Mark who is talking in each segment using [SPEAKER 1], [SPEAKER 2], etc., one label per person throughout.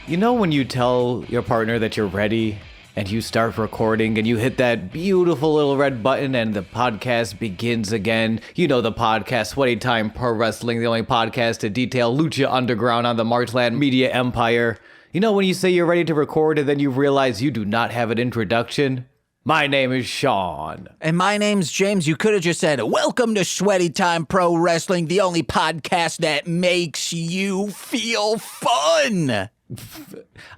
[SPEAKER 1] You know when you tell your partner that you're ready and you start recording and you hit that beautiful little red button and the podcast begins again? You know the podcast, Sweaty Time Pro Wrestling, the only podcast to detail Lucha Underground on the Marchland Media Empire. You know when you say you're ready to record and then you realize you do not have an introduction? My name is Sean.
[SPEAKER 2] And my name's James. You could have just said, welcome to Sweaty Time Pro Wrestling, the only podcast that makes you feel fun.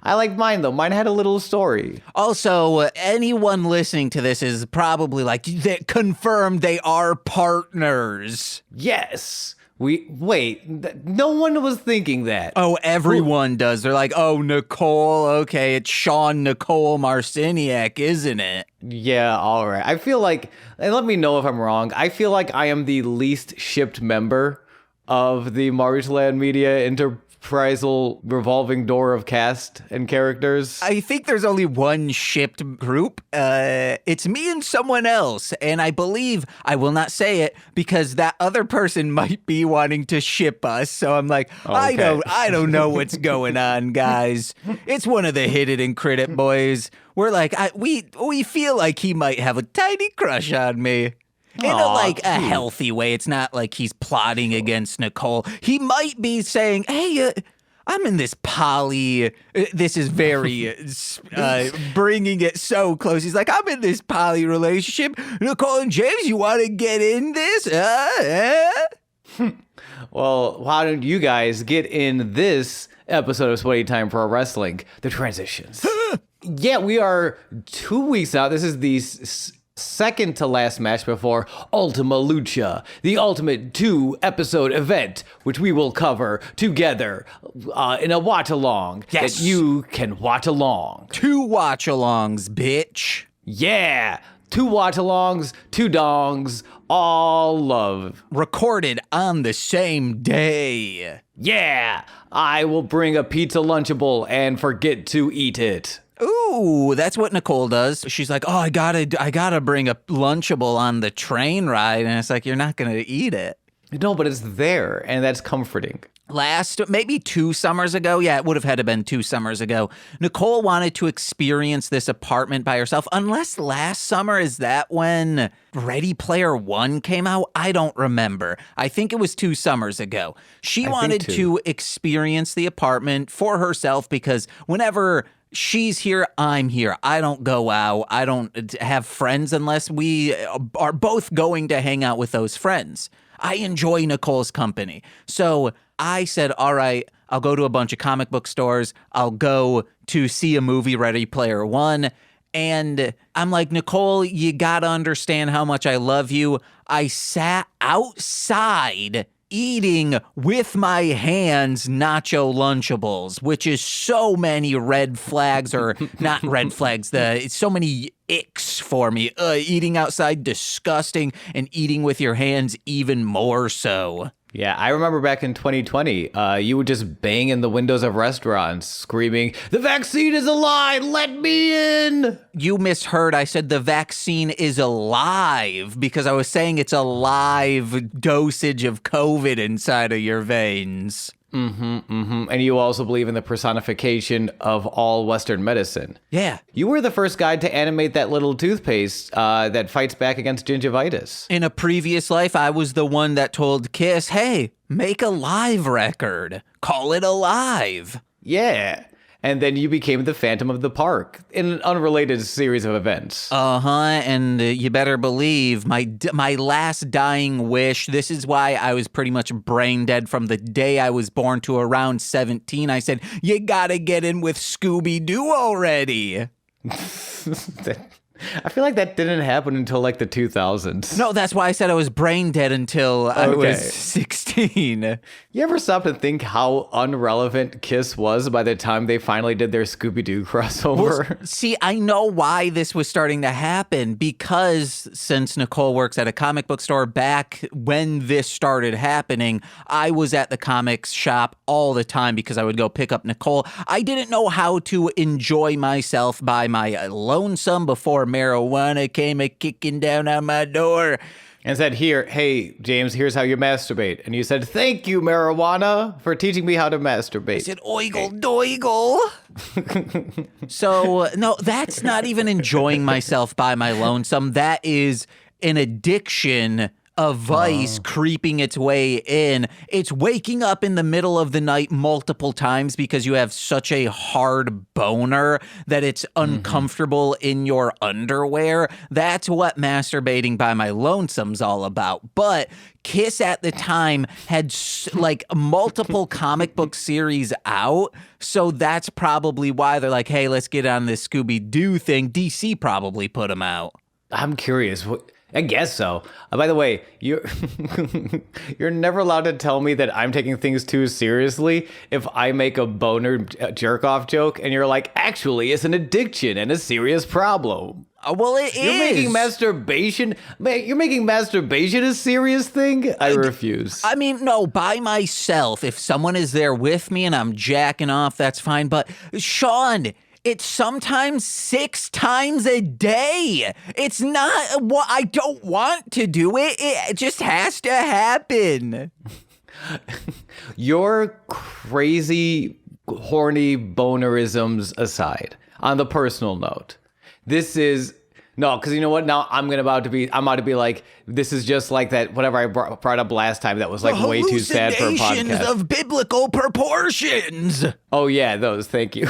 [SPEAKER 1] I like mine, though. Mine had a little story.
[SPEAKER 2] Also, anyone listening to this is probably like, confirmed they are partners.
[SPEAKER 1] Yes. No one was thinking that.
[SPEAKER 2] Oh, everyone does. They're like, oh, Nicole, okay, it's Sean Nicole Marciniak, isn't it?
[SPEAKER 1] Yeah, all right. I feel like, and let me know if I'm wrong, I feel like I am the least shipped member of the Marchland Media Enterprisal revolving door of cast and characters.
[SPEAKER 2] I think there's only one shipped group. It's me and someone else, and I believe I will not say it because that other person might be wanting to ship us. So I'm like, okay. I don't know what's going on, guys. It's one of the Hit It and Crit It boys. We're like, we feel like he might have a tiny crush on me. In a healthy way. It's not like he's plotting against Nicole. He might be saying, hey, I'm in this poly, this is very bringing it so close. He's like, I'm in this poly relationship. Nicole and James, you want to get in this?
[SPEAKER 1] Well, why don't you guys get in this episode of Sweaty Time Pro Wrestling, the transitions. Yeah, we are 2 weeks out. This is the second to last match before Ultima Lucha, the ultimate 2-episode event, which we will cover together in a watch-along that you can watch along.
[SPEAKER 2] 2 watch-alongs, bitch.
[SPEAKER 1] Yeah, 2 watch-alongs, 2 dongs, all love.
[SPEAKER 2] Recorded on the same day.
[SPEAKER 1] Yeah, I will bring a pizza Lunchable and forget to eat it.
[SPEAKER 2] Ooh, that's what Nicole does. She's like, oh, I gotta bring a Lunchable on the train ride. And it's like, you're not going to eat it.
[SPEAKER 1] No, but it's there, and that's comforting.
[SPEAKER 2] Maybe 2 summers ago, yeah, it would have had to been 2 summers ago, Nicole wanted to experience this apartment by herself. Unless last summer, is that when Ready Player One came out? I don't remember. I think it was 2 summers ago. She wanted to experience the apartment for herself because whenever she's here, I'm here. I don't go out. I don't have friends unless we are both going to hang out with those friends. I enjoy Nicole's company. So I said, all right, I'll go to a bunch of comic book stores. I'll go to see a movie, Ready Player One. And I'm like, Nicole, you got to understand how much I love you. I sat outside eating with my hands nacho Lunchables, which is so many red flags, or not red flags, it's so many icks for me. Eating outside, disgusting, and eating with your hands, even more so.
[SPEAKER 1] Yeah, I remember back in 2020, you would just bang in the windows of restaurants screaming, the vaccine is a lie, let me in!
[SPEAKER 2] You misheard. I said the vaccine is alive because I was saying it's a live dosage of COVID inside of your veins.
[SPEAKER 1] And you also believe in the personification of all Western medicine.
[SPEAKER 2] Yeah.
[SPEAKER 1] You were the first guy to animate that little toothpaste that fights back against gingivitis.
[SPEAKER 2] In a previous life, I was the one that told Kiss, hey, make a live record. Call it Alive.
[SPEAKER 1] Yeah. And then you became the Phantom of the Park in an unrelated series of events.
[SPEAKER 2] And you better believe my last dying wish, this is why I was pretty much brain dead from the day I was born to around 17. I said, you gotta get in with Scooby-Doo already.
[SPEAKER 1] I feel like that didn't happen until like the 2000s.
[SPEAKER 2] No, that's why I said I was brain dead until I was 16.
[SPEAKER 1] You ever stop to think how unrelevant Kiss was by the time they finally did their Scooby-Doo crossover?
[SPEAKER 2] Well, see, I know why this was starting to happen, because since Nicole works at a comic book store, back when this started happening, I was at the comics shop all the time because I would go pick up Nicole. I didn't know how to enjoy myself by my lonesome before marijuana came a kicking down on my door.
[SPEAKER 1] and said, hey, James, here's how you masturbate. And you said, thank you, marijuana, for teaching me how to masturbate.
[SPEAKER 2] I said, oigle doigle. So, no, that's not even enjoying myself by my lonesome. That is an addiction, a vice creeping its way in. It's waking up in the middle of the night multiple times because you have such a hard boner that it's uncomfortable in your underwear. That's what masturbating by my lonesome's all about. But Kiss at the time had like multiple comic book series out, so that's probably why they're like, hey, let's get on this Scooby-Doo thing. DC probably put them out.
[SPEAKER 1] I'm curious. I guess so. By the way, you're never allowed to tell me that I'm taking things too seriously if I make a boner jerk-off joke and you're like, actually, it's an addiction and a serious problem.
[SPEAKER 2] Well, it
[SPEAKER 1] You're
[SPEAKER 2] is.
[SPEAKER 1] making masturbation. You're making masturbation a serious thing? I refuse.
[SPEAKER 2] I mean, no, by myself. If someone is there with me and I'm jacking off, that's fine. But Sean, it's sometimes 6 times a day. It's not what I don't want to do it. It just has to happen.
[SPEAKER 1] Your crazy, horny bonerisms aside, on the personal note, this is no, because you know what? Now I'm about to be like, this is just like that. Whatever I brought up last time, that was like way too sad for a podcast.
[SPEAKER 2] Of biblical proportions.
[SPEAKER 1] Oh yeah, those. Thank you.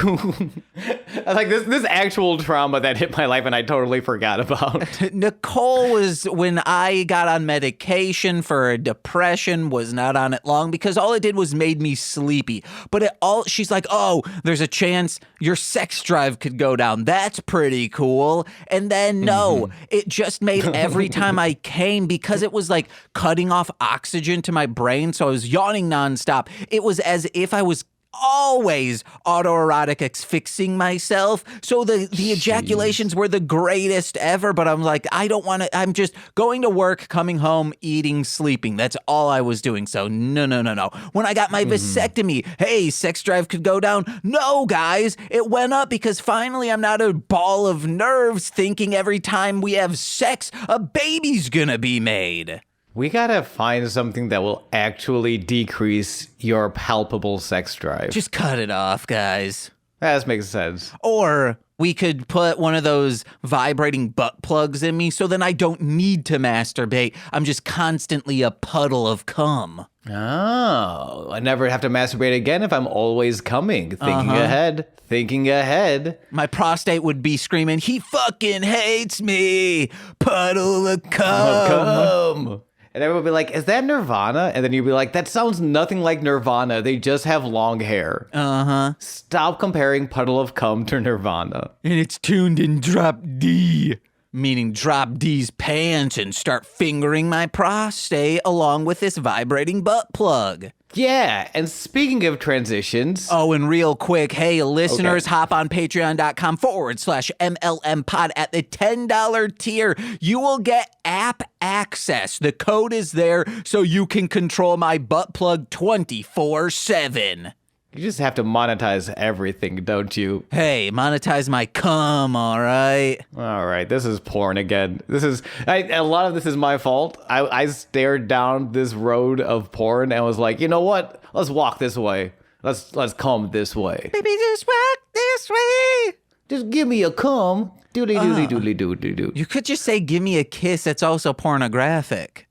[SPEAKER 1] I like this actual trauma that hit my life, and I totally forgot about.
[SPEAKER 2] Nicole was, when I got on medication for a depression, was not on it long because all it did was made me sleepy. But she's like, oh, there's a chance your sex drive could go down. That's pretty cool. And then no, it just made every time I came, because it was like cutting off oxygen to my brain, so I was yawning nonstop. It was as if I was always autoerotic asphyxing myself. So the ejaculations were the greatest ever, but I'm like, I don't want to, I'm just going to work, coming home, eating, sleeping. That's all I was doing. So no. When I got my vasectomy, hey, sex drive could go down. No, guys, it went up because finally I'm not a ball of nerves thinking every time we have sex, a baby's gonna be made.
[SPEAKER 1] We gotta find something that will actually decrease your palpable sex drive.
[SPEAKER 2] Just cut it off, guys.
[SPEAKER 1] That makes sense.
[SPEAKER 2] Or we could put one of those vibrating butt plugs in me so then I don't need to masturbate. I'm just constantly a puddle of cum.
[SPEAKER 1] Oh, I never have to masturbate again if I'm always coming. Thinking ahead.
[SPEAKER 2] My prostate would be screaming, he fucking hates me. Puddle of cum.
[SPEAKER 1] And everyone would be like, is that Nirvana? And then you'd be like, that sounds nothing like Nirvana. They just have long hair.
[SPEAKER 2] Uh-huh.
[SPEAKER 1] Stop comparing Puddle of Cum to Nirvana.
[SPEAKER 2] And it's tuned in drop D. Meaning drop D's pants and start fingering my prostate along with this vibrating butt plug.
[SPEAKER 1] Yeah, and speaking of transitions.
[SPEAKER 2] Oh, and real quick, hey, listeners, hop on patreon.com/MLM pod at the $10 tier. You will get app access. The code is there so you can control my butt plug 24/7.
[SPEAKER 1] You just have to monetize everything, don't you?
[SPEAKER 2] Hey, monetize my cum, all right?
[SPEAKER 1] All right, this is porn again. A lot of this is my fault. I stared down this road of porn and was like, you know what? Let's walk this way. Let's come this way.
[SPEAKER 2] Baby, just walk this way.
[SPEAKER 1] Just give me a cum. Doodly.
[SPEAKER 2] You could just say, give me a kiss. That's also pornographic.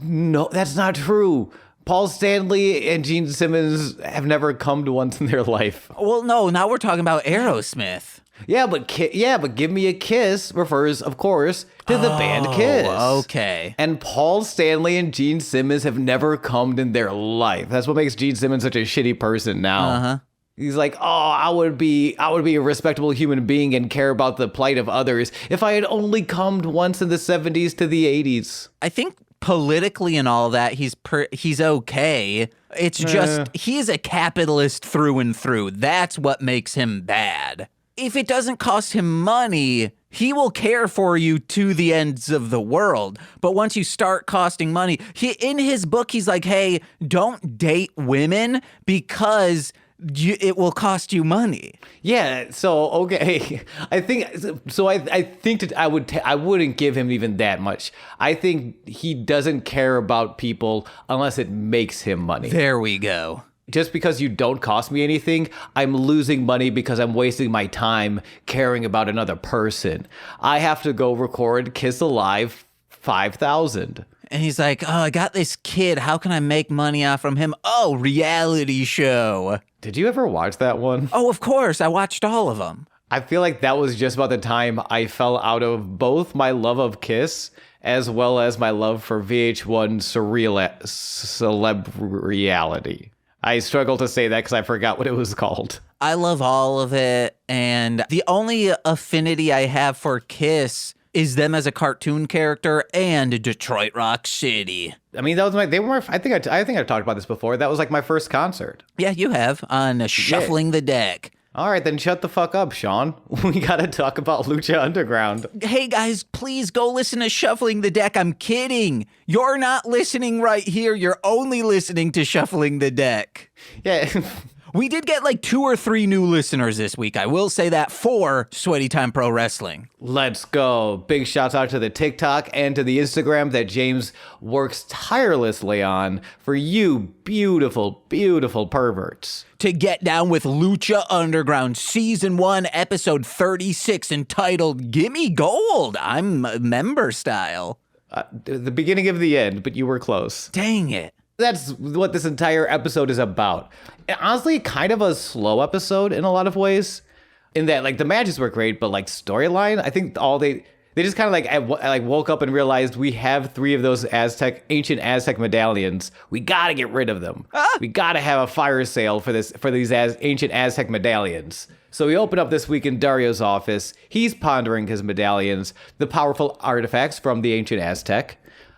[SPEAKER 1] No, that's not true. Paul Stanley and Gene Simmons have never cummed once in their life.
[SPEAKER 2] Well, no, now we're talking about Aerosmith.
[SPEAKER 1] Yeah, but Give Me a Kiss refers, of course, to the band Kiss.
[SPEAKER 2] Okay.
[SPEAKER 1] And Paul Stanley and Gene Simmons have never cummed in their life. That's what makes Gene Simmons such a shitty person now.
[SPEAKER 2] Uh-huh.
[SPEAKER 1] He's like, oh, I would be a respectable human being and care about the plight of others if I had only cummed once in the 70s to the 80s.
[SPEAKER 2] I think politically and all that, he's okay. It's just, he's a capitalist through and through. That's what makes him bad. If it doesn't cost him money, he will care for you to the ends of the world. But once you start costing money, in his book, he's like, hey, don't date women because it will cost you money.
[SPEAKER 1] Yeah, so okay. I think so. I think that I wouldn't give him even that much. I think he doesn't care about people unless it makes him money.
[SPEAKER 2] There we go.
[SPEAKER 1] Just because you don't cost me anything, I'm losing money because I'm wasting my time caring about another person. I have to go record Kiss Alive 5,000.
[SPEAKER 2] And he's like, oh, I got this kid. How can I make money off from him? Oh, reality show.
[SPEAKER 1] Did you ever watch that one?
[SPEAKER 2] Oh, of course. I watched all of them.
[SPEAKER 1] I feel like that was just about the time I fell out of both my love of Kiss as well as my love for VH1 celeb reality. I struggle to say that because I forgot what it was called.
[SPEAKER 2] I love all of it. And the only affinity I have for Kiss is them as a cartoon character and Detroit Rock City.
[SPEAKER 1] I mean, that was I think I've talked about this before. That was like my first concert.
[SPEAKER 2] Yeah, you have on Shuffling the Deck.
[SPEAKER 1] All right, then shut the fuck up, Sean. We gotta talk about Lucha Underground.
[SPEAKER 2] Hey guys, please go listen to Shuffling the Deck. I'm kidding. You're not listening right here. You're only listening to Shuffling the Deck.
[SPEAKER 1] Yeah.
[SPEAKER 2] We did get like 2 or 3 new listeners this week. I will say that for Sweaty Time Pro Wrestling.
[SPEAKER 1] Let's go. Big shouts out to the TikTok and to the Instagram that James works tirelessly on for you beautiful, beautiful perverts.
[SPEAKER 2] To get down with Lucha Underground Season 1, Episode 36, entitled Gimme Gold. I'm member style.
[SPEAKER 1] The beginning of the end, but you were close.
[SPEAKER 2] Dang it.
[SPEAKER 1] That's what this entire episode is about. And honestly, kind of a slow episode in a lot of ways. In that, like, the matches were great, but like storyline, I think they just kind of like woke up and realized we have 3 of those ancient Aztec medallions. We gotta get rid of them. We gotta have a fire sale for these ancient Aztec medallions. So we open up this week in Dario's office. He's pondering his medallions, the powerful artifacts from the ancient Aztec.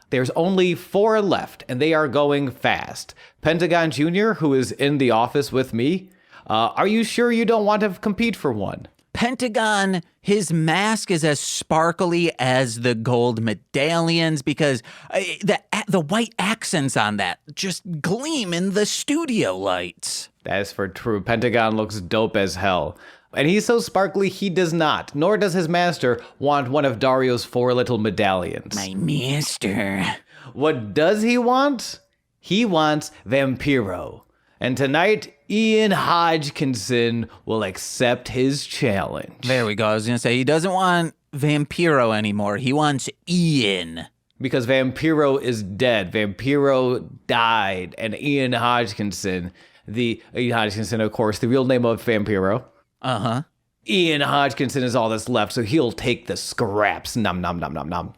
[SPEAKER 1] There's only 4 left, and they are going fast. Pentagon Jr., who is in the office with me, are you sure you don't want to compete for one?
[SPEAKER 2] Pentagon, his mask is as sparkly as the gold medallions because the white accents on that just gleam in the studio lights.
[SPEAKER 1] That's for true. Pentagon looks dope as hell. And he's so sparkly, he does not, nor does his master, want one of Dario's 4 little medallions.
[SPEAKER 2] My master.
[SPEAKER 1] What does he want? He wants Vampiro. And tonight, Ian Hodgkinson will accept his challenge.
[SPEAKER 2] There we go. I was going to say, he doesn't want Vampiro anymore. He wants Ian.
[SPEAKER 1] Because Vampiro is dead. Vampiro died. And Ian Hodgkinson, of course, the real name of Vampiro.
[SPEAKER 2] Uh-huh.
[SPEAKER 1] Ian Hodgkinson is all that's left, so he'll take the scraps. Nom, nom, nom, nom, nom.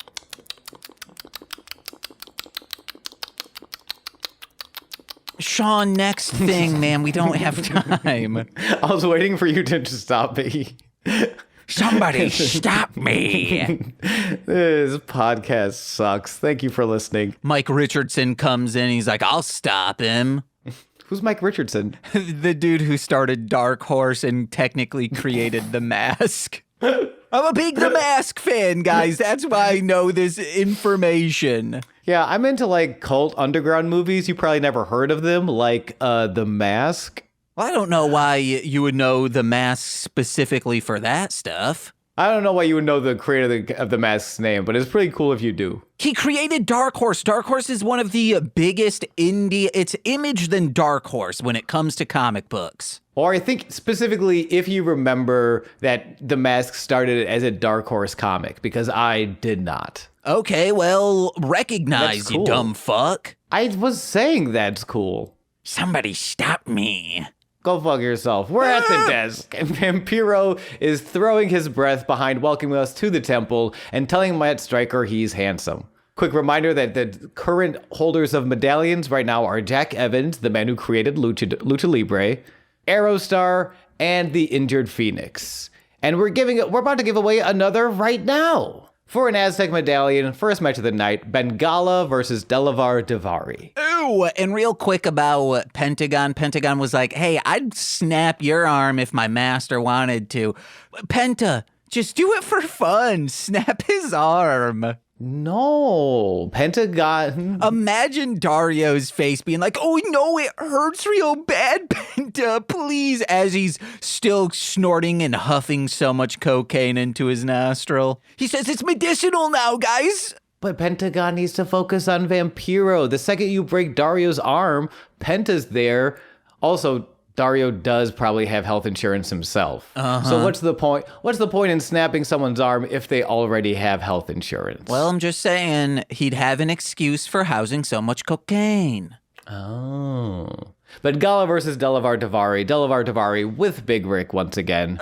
[SPEAKER 2] Sean, next thing, man. We don't have time.
[SPEAKER 1] I was waiting for you to stop me.
[SPEAKER 2] Somebody stop me.
[SPEAKER 1] This podcast sucks. Thank you for listening.
[SPEAKER 2] Mike Richardson comes in. He's like, I'll stop him.
[SPEAKER 1] Who's Mike Richardson?
[SPEAKER 2] The dude who started Dark Horse and technically created The Mask. I'm a big The Mask fan, guys. That's why I know this information.
[SPEAKER 1] Yeah, I'm into like cult underground movies. You probably never heard of them, like The Mask.
[SPEAKER 2] Well, I don't know why you would know The Mask specifically for that stuff.
[SPEAKER 1] I don't know why you would know the creator of The Mask's name, but it's pretty cool if you do.
[SPEAKER 2] He created Dark Horse. Dark Horse is one of the biggest indie. It's Image than Dark Horse when it comes to comic books.
[SPEAKER 1] Or I think specifically if you remember that The Mask started as a Dark Horse comic, because I did not.
[SPEAKER 2] Okay, well, recognize,
[SPEAKER 1] That's cool.
[SPEAKER 2] You dumb fuck.
[SPEAKER 1] I was saying that's cool.
[SPEAKER 2] Somebody stop me.
[SPEAKER 1] Go fuck yourself. We're at the desk, and Vampiro is throwing his breath behind welcoming us to the temple and telling Matt Stryker he's handsome. Quick reminder that the current holders of medallions right now are Jack Evans, the man who created Lucha Libre, Aerostar, and the Injured Phoenix. And we're about to give away another right now. For an Aztec medallion, first match of the night, Bengala versus Delavar Daivari.
[SPEAKER 2] Ooh, and real quick about Pentagon. Pentagon was like, hey, I'd snap your arm if my master wanted to. Penta, just do it for fun. Snap his arm.
[SPEAKER 1] No, Pentagon.
[SPEAKER 2] Imagine Dario's face being like, oh no, it hurts real bad, Penta. Penta, please, as he's still snorting and huffing so much cocaine into his nostril. He says it's medicinal now, guys.
[SPEAKER 1] But Pentagon needs to focus on Vampiro. The second you break Dario's arm, Penta's there. Also, Dario does probably have health insurance himself. So what's the point? What's the point in snapping someone's arm if they already have health insurance?
[SPEAKER 2] Well, I'm just saying he'd have an excuse for housing so much cocaine.
[SPEAKER 1] Oh. But Gala versus Delavar Davari. Delavar Davari with Big Rick once again.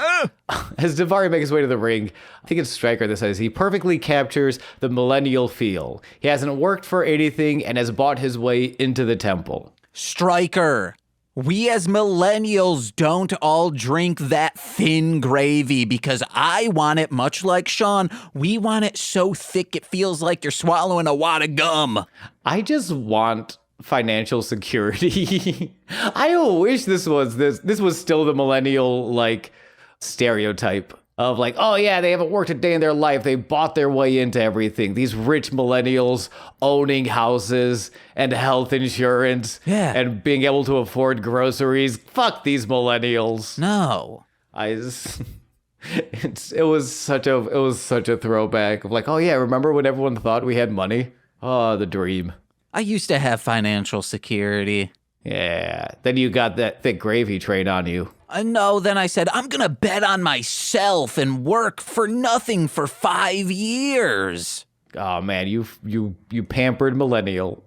[SPEAKER 1] As Davari makes his way to the ring, I think it's Stryker that says he perfectly captures the millennial feel. He hasn't worked for anything and has bought his way into the temple.
[SPEAKER 2] Stryker, we as millennials don't all drink that thin gravy because I want it much like Sean. We want it so thick it feels like you're swallowing a wad of gum.
[SPEAKER 1] I just want financial security. I wish this was still the millennial like stereotype of like, oh yeah, they haven't worked a day in their life. They bought their way into everything. These rich millennials owning houses and health insurance and being able to afford groceries. Fuck these millennials.
[SPEAKER 2] No.
[SPEAKER 1] It was such a throwback of like, oh yeah, remember when everyone thought we had money? Oh, the dream.
[SPEAKER 2] I used to have financial security.
[SPEAKER 1] Yeah. Then you got that thick gravy train on you.
[SPEAKER 2] No, then I said, I'm going to bet on myself and work for nothing for 5 years.
[SPEAKER 1] Oh man, you pampered millennial.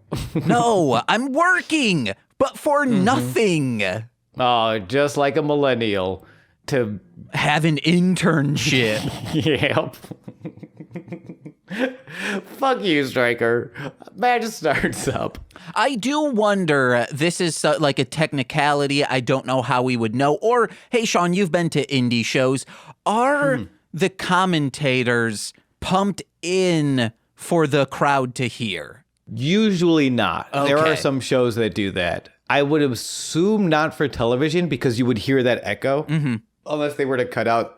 [SPEAKER 2] No, I'm working, but for nothing.
[SPEAKER 1] Oh, just like a millennial to
[SPEAKER 2] have an internship.
[SPEAKER 1] Yep. Fuck you, Stryker. Match starts up.
[SPEAKER 2] I do wonder, this is like a technicality. I don't know how we would know. Or, hey, Sean, you've been to indie shows. Are the commentators pumped in for the crowd to hear?
[SPEAKER 1] Usually not.
[SPEAKER 2] Okay.
[SPEAKER 1] There are some shows that do that. I would assume not for television because you would hear that echo. Unless they were to cut out.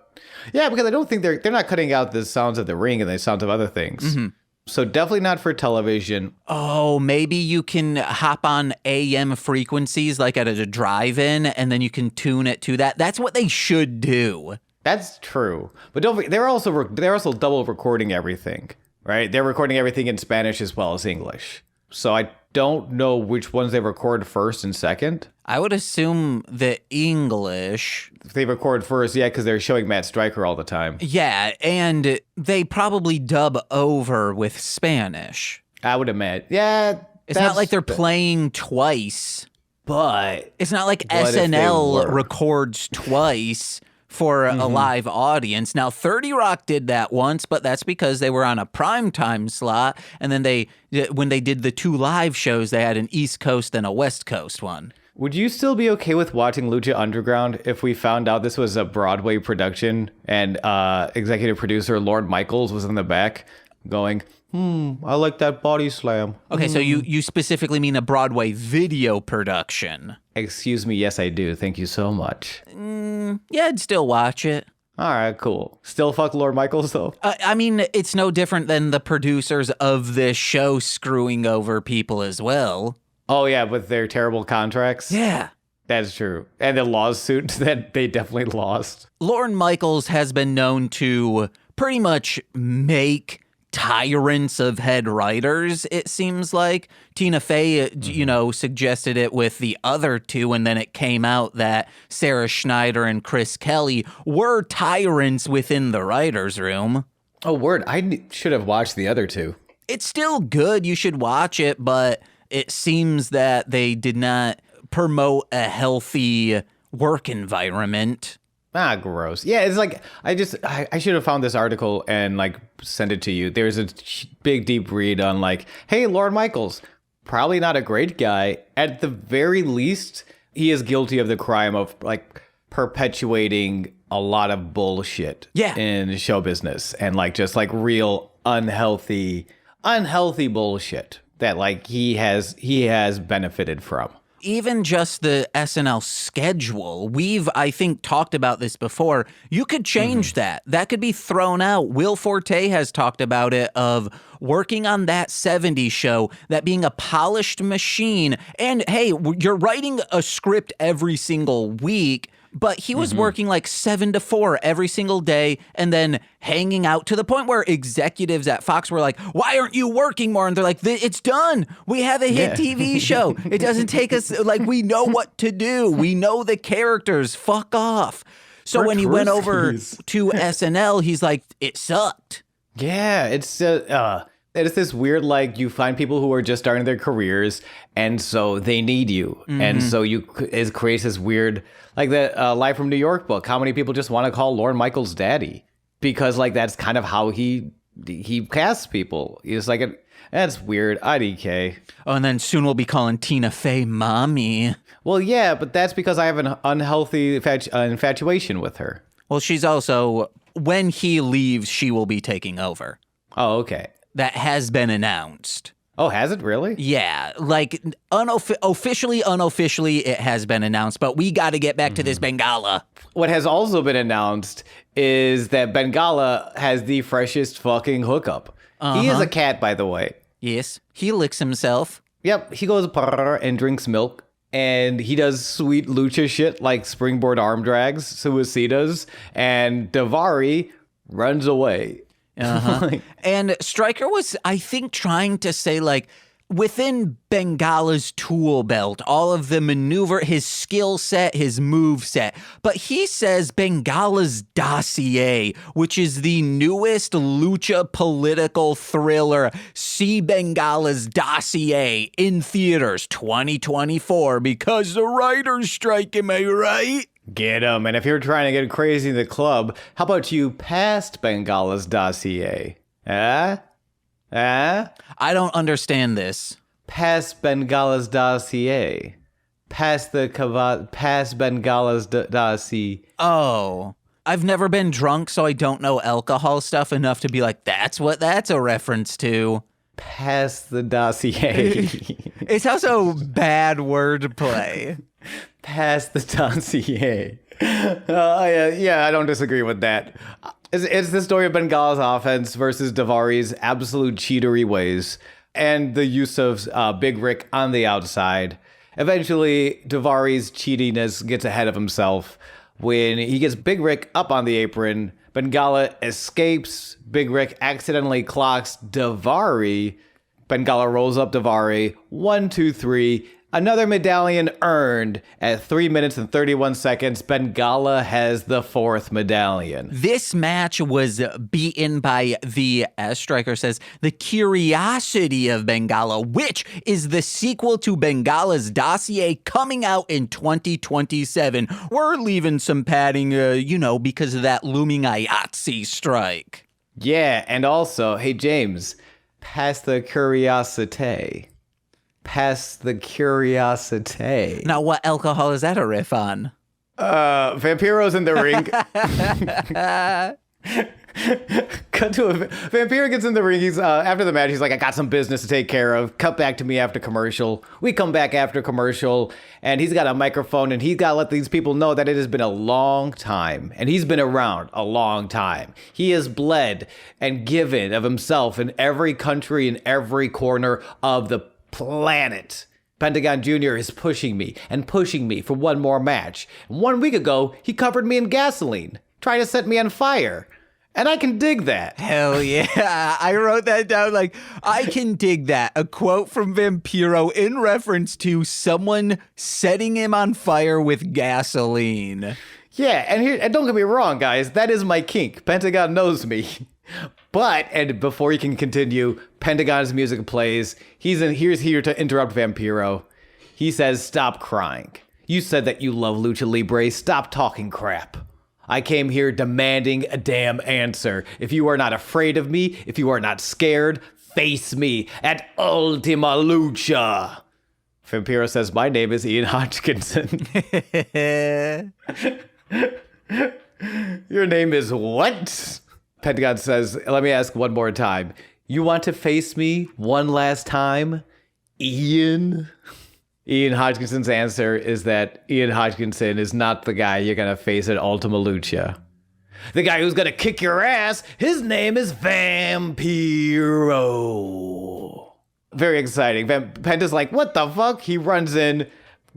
[SPEAKER 1] Yeah, because I don't think they're not cutting out the sounds of the ring and the sounds of other things. So definitely not for television.
[SPEAKER 2] Oh, maybe you can hop on AM frequencies like at a drive-in and then you can tune it to that. That's what they should do.
[SPEAKER 1] That's true. But they're also double recording everything, right? They're recording everything in Spanish as well as English. So I don't know which ones they record first and second.
[SPEAKER 2] I would assume the English.
[SPEAKER 1] They record first, yeah, because they're showing Matt Stryker all the time.
[SPEAKER 2] Yeah, and they probably dub over with Spanish.
[SPEAKER 1] I would imagine. Yeah.
[SPEAKER 2] It's not like they're playing twice.
[SPEAKER 1] But
[SPEAKER 2] it's not like SNL records twice for a live audience. Now, 30 Rock did that once, but that's because they were on a primetime slot. And then when they did the 2 live shows, they had an East Coast and a West Coast one.
[SPEAKER 1] Would you still be okay with watching Lucha Underground if we found out this was a Broadway production and executive producer Lorne Michaels was in the back going, I like that body slam.
[SPEAKER 2] Okay, so you specifically mean a Broadway video production?
[SPEAKER 1] Excuse me, yes I do. Thank you so much.
[SPEAKER 2] Yeah, I'd still watch it.
[SPEAKER 1] All right, cool. Still fuck Lorne Michaels though?
[SPEAKER 2] I mean, it's no different than the producers of this show screwing over people as well.
[SPEAKER 1] Oh, yeah, with their terrible contracts?
[SPEAKER 2] Yeah.
[SPEAKER 1] That's true. And the lawsuit that they definitely lost.
[SPEAKER 2] Lorne Michaels has been known to pretty much make tyrants of head writers, it seems like. Tina Fey, suggested it with the other 2, and then it came out that Sarah Schneider and Chris Kelly were tyrants within the writer's room.
[SPEAKER 1] Oh, word. I should have watched the other 2.
[SPEAKER 2] It's still good. You should watch it, but it seems that they did not promote a healthy work environment.
[SPEAKER 1] Ah, gross. Yeah, it's like, I should have found this article and like sent it to you. There's a big deep read on like, hey, Lorne Michaels, probably not a great guy. At the very least, he is guilty of the crime of like perpetuating a lot of bullshit in show business and like just like real unhealthy bullshit that like he has benefited from.
[SPEAKER 2] even just the SNL schedule, we've, I think, talked about this before. You could change that. That could be thrown out. Will Forte has talked about it, of working on that 70s show, that being a polished machine. And hey, you're writing a script every single week, but he was working like 7 to 4 every single day and then hanging out, to the point where executives at Fox were like, why aren't you working more? And they're like, it's done. We have a hit TV show. It doesn't take us, like, we know what to do. We know the characters. Fuck off. So when he went over to SNL, he's like, it sucked.
[SPEAKER 1] Yeah, it's this weird, like, you find people who are just starting their careers, and so they need you. And so it creates this weird, like the Live from New York book. How many people just want to call Lorne Michaels daddy? Because, like, that's kind of how he casts people. He's like, that's weird. IDK.
[SPEAKER 2] Oh, and then soon we'll be calling Tina Fey mommy.
[SPEAKER 1] Well, yeah, but that's because I have an unhealthy infatuation with her.
[SPEAKER 2] Well, she's also, when he leaves, she will be taking over.
[SPEAKER 1] Oh, okay.
[SPEAKER 2] That has been announced.
[SPEAKER 1] Oh, has it really?
[SPEAKER 2] Yeah, like officially, unofficially, it has been announced, but we got to get back to this Bengala.
[SPEAKER 1] What has also been announced is that Bengala has the freshest fucking hookup. He is a cat, by the way.
[SPEAKER 2] Yes, he licks himself.
[SPEAKER 1] Yep, he goes purr and drinks milk, and he does sweet lucha shit like springboard arm drags, suicidas, and Davari runs away.
[SPEAKER 2] And Stryker was, I think, trying to say, like, within Bengala's tool belt, all of the maneuver, his skill set, his move set. But he says Bengala's dossier, which is the newest lucha political thriller. See Bengala's dossier in theaters 2024 because the writers strike, am I right?
[SPEAKER 1] Get him. And if you're trying to get crazy in the club, how about you past Bengala's dossier?
[SPEAKER 2] I don't understand this.
[SPEAKER 1] Past Bengala's dossier. Past Bengala's dossier.
[SPEAKER 2] Oh. I've never been drunk, so I don't know alcohol stuff enough to be like, that's what that's a reference to.
[SPEAKER 1] Past the dossier.
[SPEAKER 2] It's also bad wordplay.
[SPEAKER 1] Past the dossier. Yeah, I don't disagree with that. It's the story of Bengala's offense versus Davari's absolute cheatery ways and the use of Big Rick on the outside. Eventually, Davari's cheatiness gets ahead of himself. When he gets Big Rick up on the apron, Bengala escapes. Big Rick accidentally clocks Davari. Bengala rolls up Davari. 1, 2, 3. Another medallion earned. At 3 minutes and 31 seconds, Bengala has the 4th medallion.
[SPEAKER 2] This match was beaten by the, as Stryker says, the Curiosity of Bengala, which is the sequel to Bengala's dossier coming out in 2027. We're leaving some padding, because of that looming IATSE strike.
[SPEAKER 1] Yeah, and also, hey, James, pass the Curiosity. Pass the Curiosity.
[SPEAKER 2] Now, what alcohol is that a riff on?
[SPEAKER 1] Vampiro's in the ring. Cut to Vampiro gets in the ring. He's after the match. He's like, I got some business to take care of. Cut back to me after commercial. We come back after commercial, and he's got a microphone, and he's got to let these people know that it has been a long time, and he's been around a long time. He has bled and given of himself in every country, in every corner of the planet. Pentagon Jr. is pushing me for one more match. 1 week ago, he covered me in gasoline, trying to set me on fire. And I can dig that.
[SPEAKER 2] Hell yeah. I wrote that down like, I can dig that. A quote from Vampiro in reference to someone setting him on fire with gasoline.
[SPEAKER 1] Yeah, and don't get me wrong, guys. That is my kink. Pentagon knows me. But, and before he can continue, Pentagon's music plays. He's here to interrupt Vampiro. He says, stop crying. You said that you love Lucha Libre. Stop talking crap. I came here demanding a damn answer. If you are not afraid of me, if you are not scared, face me at Ultima Lucha. Vampiro says, my name is Ian Hodgkinson. Your name is what? Pentagon says, let me ask one more time. You want to face me one last time, Ian? Ian Hodgkinson's answer is that Ian Hodgkinson is not the guy you're going to face at Ultima Lucha. The guy who's going to kick your ass, his name is Vampiro. Very exciting. Penta's like, what the fuck? He runs in.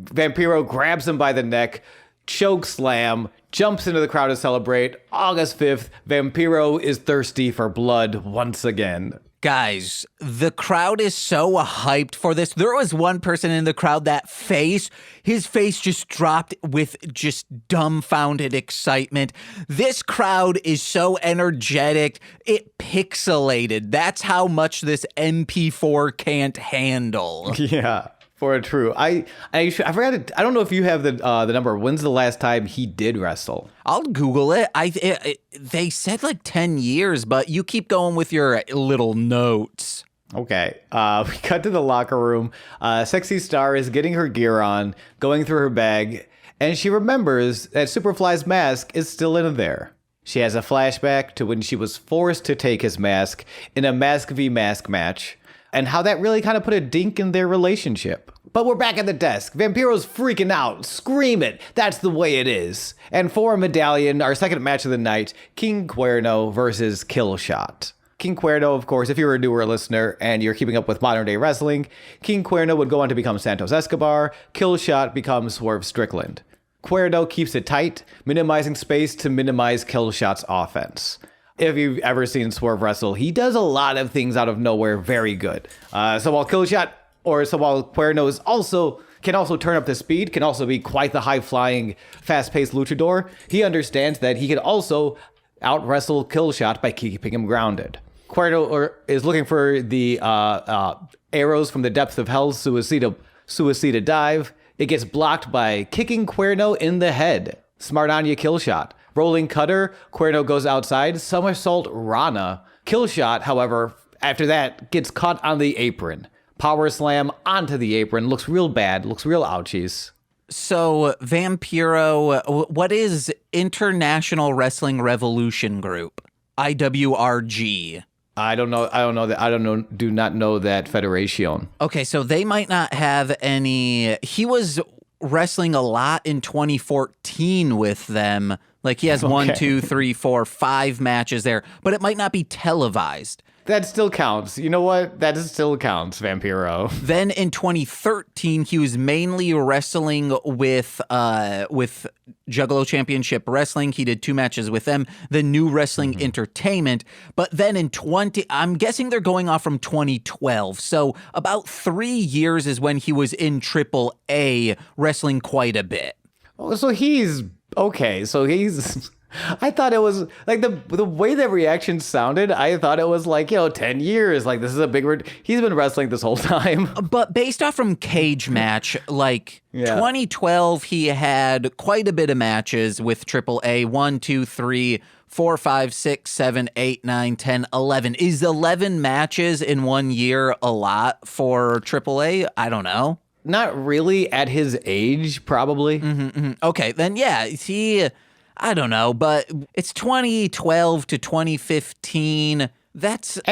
[SPEAKER 1] Vampiro grabs him by the neck, choke slam, jumps into the crowd to celebrate. August 5th, Vampiro is thirsty for blood once again.
[SPEAKER 2] Guys, the crowd is so hyped for this. There was one person in the crowd that his face just dropped with just dumbfounded excitement. This crowd is so energetic, it pixelated. That's how much this MP4 can't handle.
[SPEAKER 1] Yeah. For true. I forgot I don't know if you have the number. When's the last time he did wrestle?
[SPEAKER 2] I'll Google it. They said like 10 years, but you keep going with your little notes.
[SPEAKER 1] Okay. We cut to the locker room. Sexy Star is getting her gear on, going through her bag, and she remembers that Superfly's mask is still in there. She has a flashback to when she was forced to take his mask in a mask v mask match, and how that really kind of put a dink in their relationship. But we're back at the desk. Vampiro's freaking out, screaming. That's the way it is. And for a medallion, our second match of the night, King Cuerno versus Killshot. King Cuerno, of course, if you're a newer listener and you're keeping up with modern day wrestling, King Cuerno would go on to become Santos Escobar. Killshot becomes Swerve Strickland. Cuerno keeps it tight, minimizing space to minimize Killshot's offense. If you've ever seen Swerve wrestle, he does a lot of things out of nowhere very good. So while Cuerno can also turn up the speed, can also be quite the high-flying, fast-paced luchador, he understands that he can also out-wrestle Killshot by keeping him grounded. Cuerno is looking for the arrows from the depths of hell's Suicida dive. It gets blocked by kicking Cuerno in the head. Smart on you, Killshot. Rolling cutter, Cuerno goes outside, somersault Rana. Killshot, however, after that, gets caught on the apron. Power slam onto the apron, looks real bad, looks real ouchies.
[SPEAKER 2] So, Vampiro, what is International Wrestling Revolution Group? IWRG.
[SPEAKER 1] I don't know. Do not know that federation.
[SPEAKER 2] Okay, so they might not have any. He was wrestling a lot in 2014 with them. Like he has 1, 2, 3, 4, 5 matches there, but it might not be televised.
[SPEAKER 1] That still counts. You know what? That still counts, Vampiro.
[SPEAKER 2] Then in 2013, he was mainly wrestling with Juggalo Championship Wrestling. He did 2 matches with them, the New Wrestling Entertainment. But then in I'm guessing they're going off from 2012. So about 3 years is when he was in AAA wrestling quite a bit.
[SPEAKER 1] Oh, so he's okay. So he's. I thought it was like the way that reaction sounded. I thought it was like, 10 years. Like this is a big word. He's been wrestling this whole time.
[SPEAKER 2] But based off from Cage Match, 2012, he had quite a bit of matches with AAA. 1, 2, 3, 4, 5, 6, 7, 8, 9, 10, 11. Is 11 matches in 1 year a lot for AAA? I don't know.
[SPEAKER 1] Not really at his age, probably.
[SPEAKER 2] Okay, then yeah, I don't know, but it's 2012 to 2015.
[SPEAKER 1] And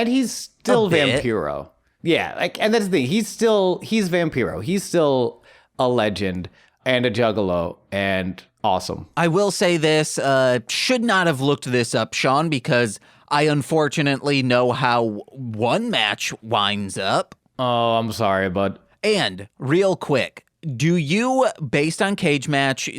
[SPEAKER 1] he's still Vampiro. Yeah, and that's the thing. He's Vampiro. He's still a legend and a juggalo and awesome.
[SPEAKER 2] I will say this, should not have looked this up, Sean, because I unfortunately know how one match winds up.
[SPEAKER 1] Oh, I'm sorry, bud.
[SPEAKER 2] And real quick, do you, based on Cage Match,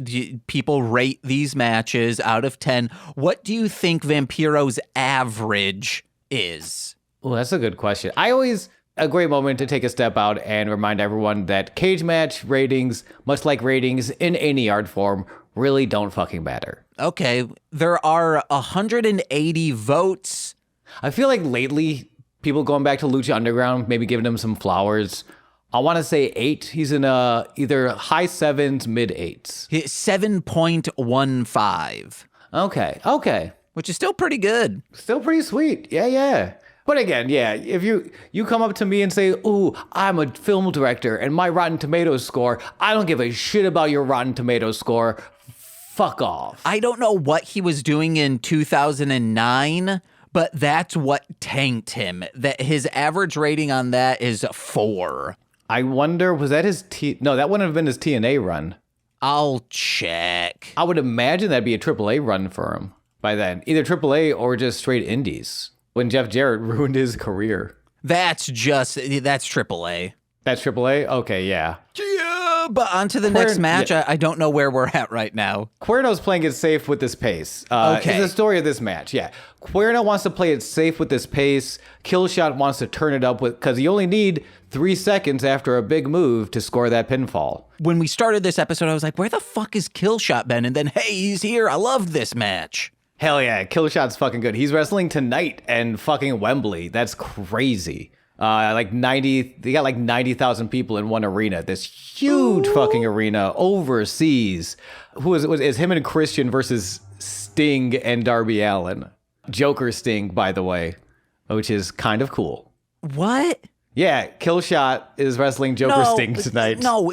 [SPEAKER 2] people rate these matches out of 10? What do you think Vampiro's average is?
[SPEAKER 1] Well, that's a good question. A great moment to take a step out and remind everyone that Cage Match ratings, much like ratings in any art form, really don't fucking matter.
[SPEAKER 2] Okay, there are 180 votes.
[SPEAKER 1] I feel like lately, people going back to Lucha Underground, maybe giving him some flowers. I want to say 8. He's in either high 7s, mid 8s.
[SPEAKER 2] 7.15.
[SPEAKER 1] Okay.
[SPEAKER 2] Which is still pretty good.
[SPEAKER 1] Still pretty sweet. Yeah. But again, if you come up to me and say, ooh, I'm a film director and my Rotten Tomatoes score, I don't give a shit about your Rotten Tomatoes score. Fuck off.
[SPEAKER 2] I don't know what he was doing in 2009, but that's what tanked him. That his average rating on that is 4.
[SPEAKER 1] I wonder, was that his No, that wouldn't have been his TNA run.
[SPEAKER 2] I'll check.
[SPEAKER 1] I would imagine that'd be a AAA run for him by then. Either AAA or just straight indies. When Jeff Jarrett ruined his career.
[SPEAKER 2] That's AAA.
[SPEAKER 1] That's AAA? Okay, yeah.
[SPEAKER 2] Yeah, but on to the next match.
[SPEAKER 1] Yeah.
[SPEAKER 2] I don't know where we're at right now.
[SPEAKER 1] Cuerno's playing it safe with this pace.
[SPEAKER 2] Okay.
[SPEAKER 1] It's the story of this match, yeah. Cuerno wants to play it safe with this pace. Killshot wants to turn it up because you only need 3 seconds after a big move to score that pinfall.
[SPEAKER 2] When we started this episode, I was like, where the fuck is Killshot been? And then, hey, he's here. I love this match.
[SPEAKER 1] Hell yeah, Killshot's fucking good. He's wrestling tonight and fucking Wembley. That's crazy. They got like 90,000 people in one arena. This huge fucking arena overseas. Is him and Christian versus Sting and Darby Allin. Joker Sting, by the way, which is kind of cool.
[SPEAKER 2] What?
[SPEAKER 1] Yeah, Killshot is wrestling Joker Sting tonight.
[SPEAKER 2] No,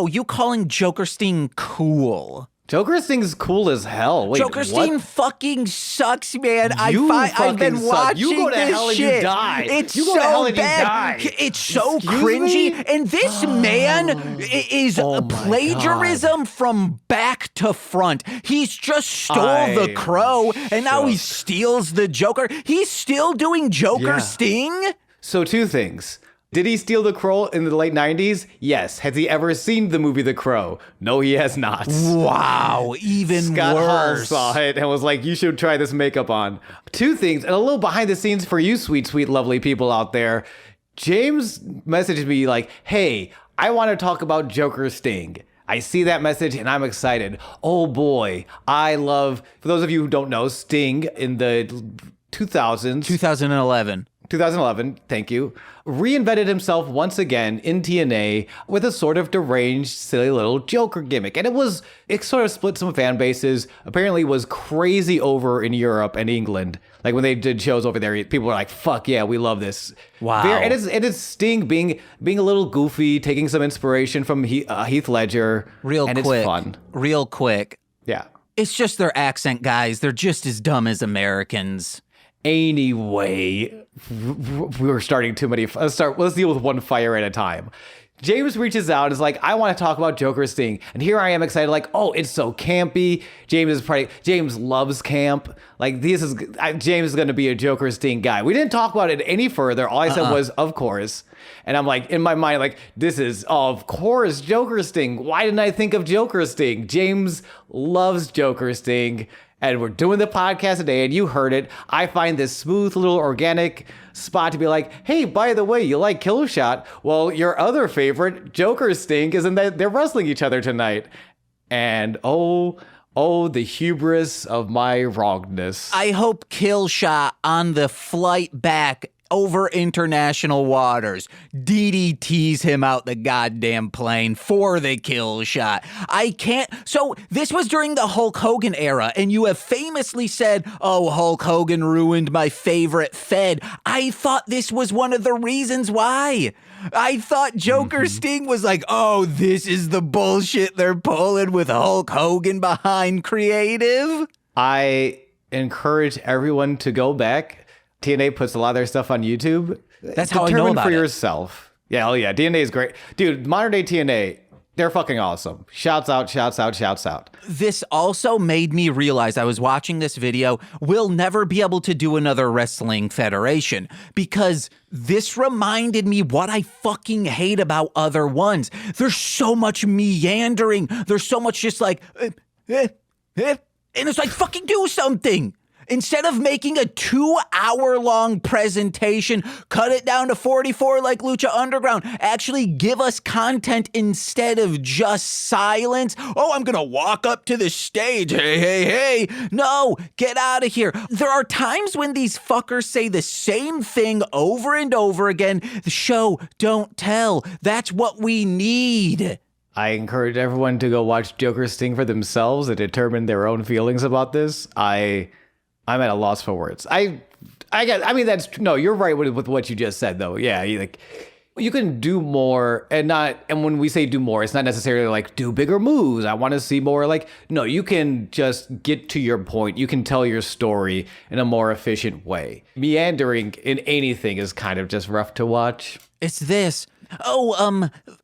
[SPEAKER 2] you calling Joker Sting cool.
[SPEAKER 1] Joker Sting's cool as hell. Wait,
[SPEAKER 2] Joker Sting fucking sucks, man. I've been
[SPEAKER 1] suck.
[SPEAKER 2] watching
[SPEAKER 1] You go to
[SPEAKER 2] this
[SPEAKER 1] hell and
[SPEAKER 2] shit.
[SPEAKER 1] you die.
[SPEAKER 2] It's
[SPEAKER 1] you go
[SPEAKER 2] so
[SPEAKER 1] to hell and
[SPEAKER 2] bad.
[SPEAKER 1] you die.
[SPEAKER 2] It's so
[SPEAKER 1] Excuse
[SPEAKER 2] cringy.
[SPEAKER 1] me?
[SPEAKER 2] And this man is
[SPEAKER 1] Oh
[SPEAKER 2] a
[SPEAKER 1] my
[SPEAKER 2] plagiarism from back to front. He's just stole the crow, and now he steals the Joker. He's still doing Joker Sting?
[SPEAKER 1] So 2 things. Did he steal the Crow in the late 90s? Yes. Has he ever seen the movie The Crow? No, he has not.
[SPEAKER 2] Wow, even
[SPEAKER 1] Scott
[SPEAKER 2] worse.
[SPEAKER 1] Hall saw it and was like, you should try this makeup on. 2 things, and a little behind the scenes for you sweet, sweet, lovely people out there. James messaged me like, hey, I want to talk about Joker Sting. I see that message and I'm excited. Oh boy, I love, for those of you who don't know, Sting in the 2000s. 2011, thank you, reinvented himself once again in TNA with a sort of deranged, silly little Joker gimmick. And it sort of split some fan bases, apparently was crazy over in Europe and England. Like when they did shows over there, people were like, fuck yeah, we love this.
[SPEAKER 2] Wow.
[SPEAKER 1] It is Sting being a little goofy, taking some inspiration from Heath Ledger. And it's fun.
[SPEAKER 2] Real quick.
[SPEAKER 1] Yeah.
[SPEAKER 2] It's just their accent, guys. They're just as dumb as Americans.
[SPEAKER 1] Anyway, we were starting too many. Let's deal with one fire at a time. James reaches out and is like, I want to talk about Joker Sting. And here I am excited, like, oh, it's so campy. James loves camp. Like, James is going to be a Joker Sting guy. We didn't talk about it any further. All I said was, of course. And I'm like, in my mind, like, this is, of course, Joker Sting. Why didn't I think of Joker Sting? James loves Joker Sting. And we're doing the podcast today, and you heard it. I find this smooth little organic spot to be like, hey, by the way, you like Killshot? Well, your other favorite, Joker Sting, is in that they're wrestling each other tonight. And oh, the hubris of my wrongness.
[SPEAKER 2] I hope Killshot on the flight back over international waters DDTs him out the goddamn plane for the kill shot. I can't. So this was during the Hulk Hogan era, and you have famously said, oh, Hulk Hogan ruined my favorite Fed. I thought this was one of the reasons why. I thought Joker Sting was like, oh, this is the bullshit they're pulling with Hulk Hogan behind creative.
[SPEAKER 1] I encourage everyone to go back. TNA puts a lot of their stuff on YouTube.
[SPEAKER 2] That's how I know about
[SPEAKER 1] for
[SPEAKER 2] it.
[SPEAKER 1] yourself. Yeah, oh yeah, TNA is great. Dude, modern day TNA, they're fucking awesome. Shouts out, shouts out, shouts out.
[SPEAKER 2] This also made me realize, I was watching this video, we'll never be able to do another wrestling federation because this reminded me what I fucking hate about other ones. There's so much meandering. There's so much just like, and it's like, fucking do something. Instead of making a 2-hour-long presentation, cut it down to 44 like Lucha Underground. Actually give us content instead of just silence. Oh, I'm gonna walk up to the stage. Hey. No, get out of here. There are times when these fuckers say the same thing over and over again. The show, don't tell. That's what we need.
[SPEAKER 1] I encourage everyone to go watch Joker Sting for themselves and determine their own feelings about this. I'm at a loss for words. You're right with what you just said though. Yeah, you can do more and when we say do more, it's not necessarily like do bigger moves. I want to see more no, you can just get to your point. You can tell your story in a more efficient way. Meandering in anything is kind of just rough to watch.
[SPEAKER 2] It's this.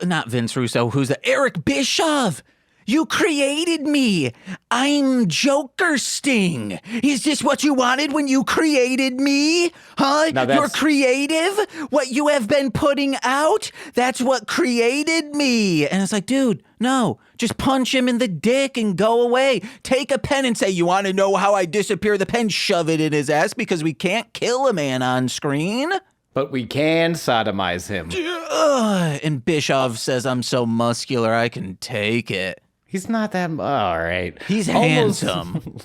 [SPEAKER 2] Not Vince Russo, who's Eric Bischoff. You created me. I'm Joker Sting. Is this what you wanted when you created me? Huh? You're creative? What you have been putting out? That's what created me. And it's like, dude, no. Just punch him in the dick and go away. Take a pen and say, you want to know how I disappear the pen? Shove it in his ass because we can't kill a man on screen.
[SPEAKER 1] But we can sodomize him.
[SPEAKER 2] And Bischoff says, I'm so muscular, I can take it.
[SPEAKER 1] He's not that. All right.
[SPEAKER 2] He's handsome.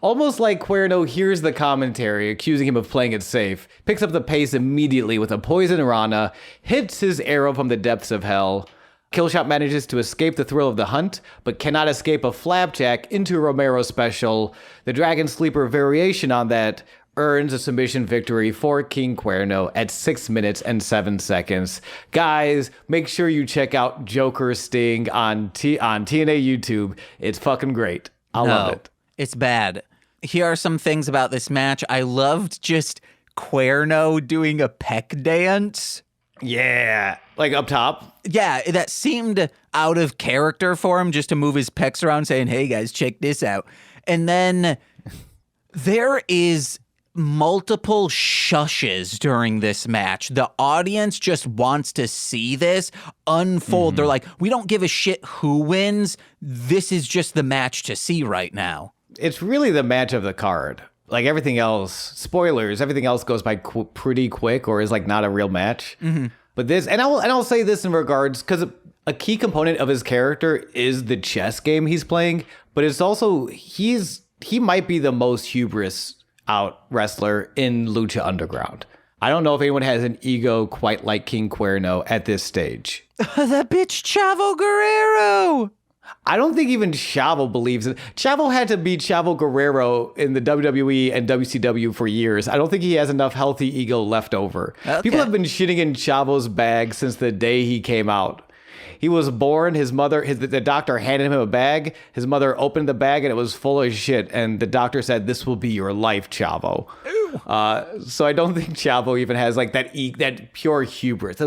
[SPEAKER 1] Almost like Cuerno hears the commentary accusing him of playing it safe, picks up the pace immediately with a poison rana, hits his arrow from the depths of hell. Killshot manages to escape the thrill of the hunt, but cannot escape a flapjack into Romero special. The Dragon Sleeper variation on that earns a submission victory for King Cuerno at 6 minutes and 7 seconds. Guys, make sure you check out Joker Sting on TNA YouTube. It's fucking great. I love it.
[SPEAKER 2] It's bad. Here are some things about this match. I loved just Cuerno doing a peck dance.
[SPEAKER 1] Yeah. Like up top?
[SPEAKER 2] Yeah, that seemed out of character for him, just to move his pecs around saying, hey guys, check this out. And then there is multiple shushes during this match. The audience just wants to see this unfold. They're like, we don't give a shit who wins. This is just the match to see right now.
[SPEAKER 1] It's really the match of the card. Like everything else, spoilers, everything else goes by pretty quick or is like not a real match. But this, and I'll say this in regards, because a key component of his character is the chess game he's playing, but it's also, he might be the most hubris out wrestler in Lucha Underground. I don't know if anyone has an ego quite like King Cuerno at this stage.
[SPEAKER 2] That bitch Chavo Guerrero.
[SPEAKER 1] I don't think even Chavo believes it. Chavo had to beat Chavo Guerrero in the WWE and WCW for years. I don't think he has enough healthy ego left over. Okay. People have been shitting in Chavo's bag since the day he came out. He was born, the doctor handed him a bag. His mother opened the bag and it was full of shit. And the doctor said, this will be your life, Chavo. So I don't think Chavo even has like that pure hubris.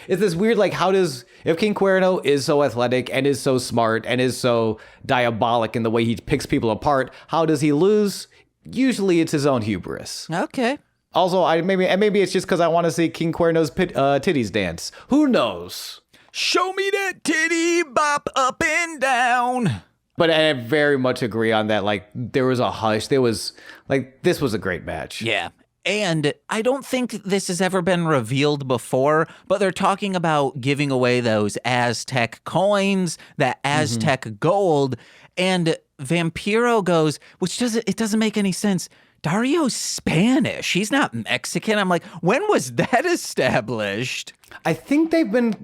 [SPEAKER 1] It's this weird, like, if King Cuerno is so athletic and is so smart and is so diabolic in the way he picks people apart, how does he lose? Usually it's his own hubris.
[SPEAKER 2] Okay.
[SPEAKER 1] Also, maybe it's just because I want to see King Cuerno's titties dance. Who knows?
[SPEAKER 2] Show me that titty bop up and down.
[SPEAKER 1] But I very much agree on that. Like, there was a hush. This was a great match.
[SPEAKER 2] Yeah. And I don't think this has ever been revealed before, but they're talking about giving away those Aztec coins, that Aztec gold. And Vampiro goes, it doesn't make any sense. Dario's Spanish. He's not Mexican. I'm like, when was that established?
[SPEAKER 1] I think they've been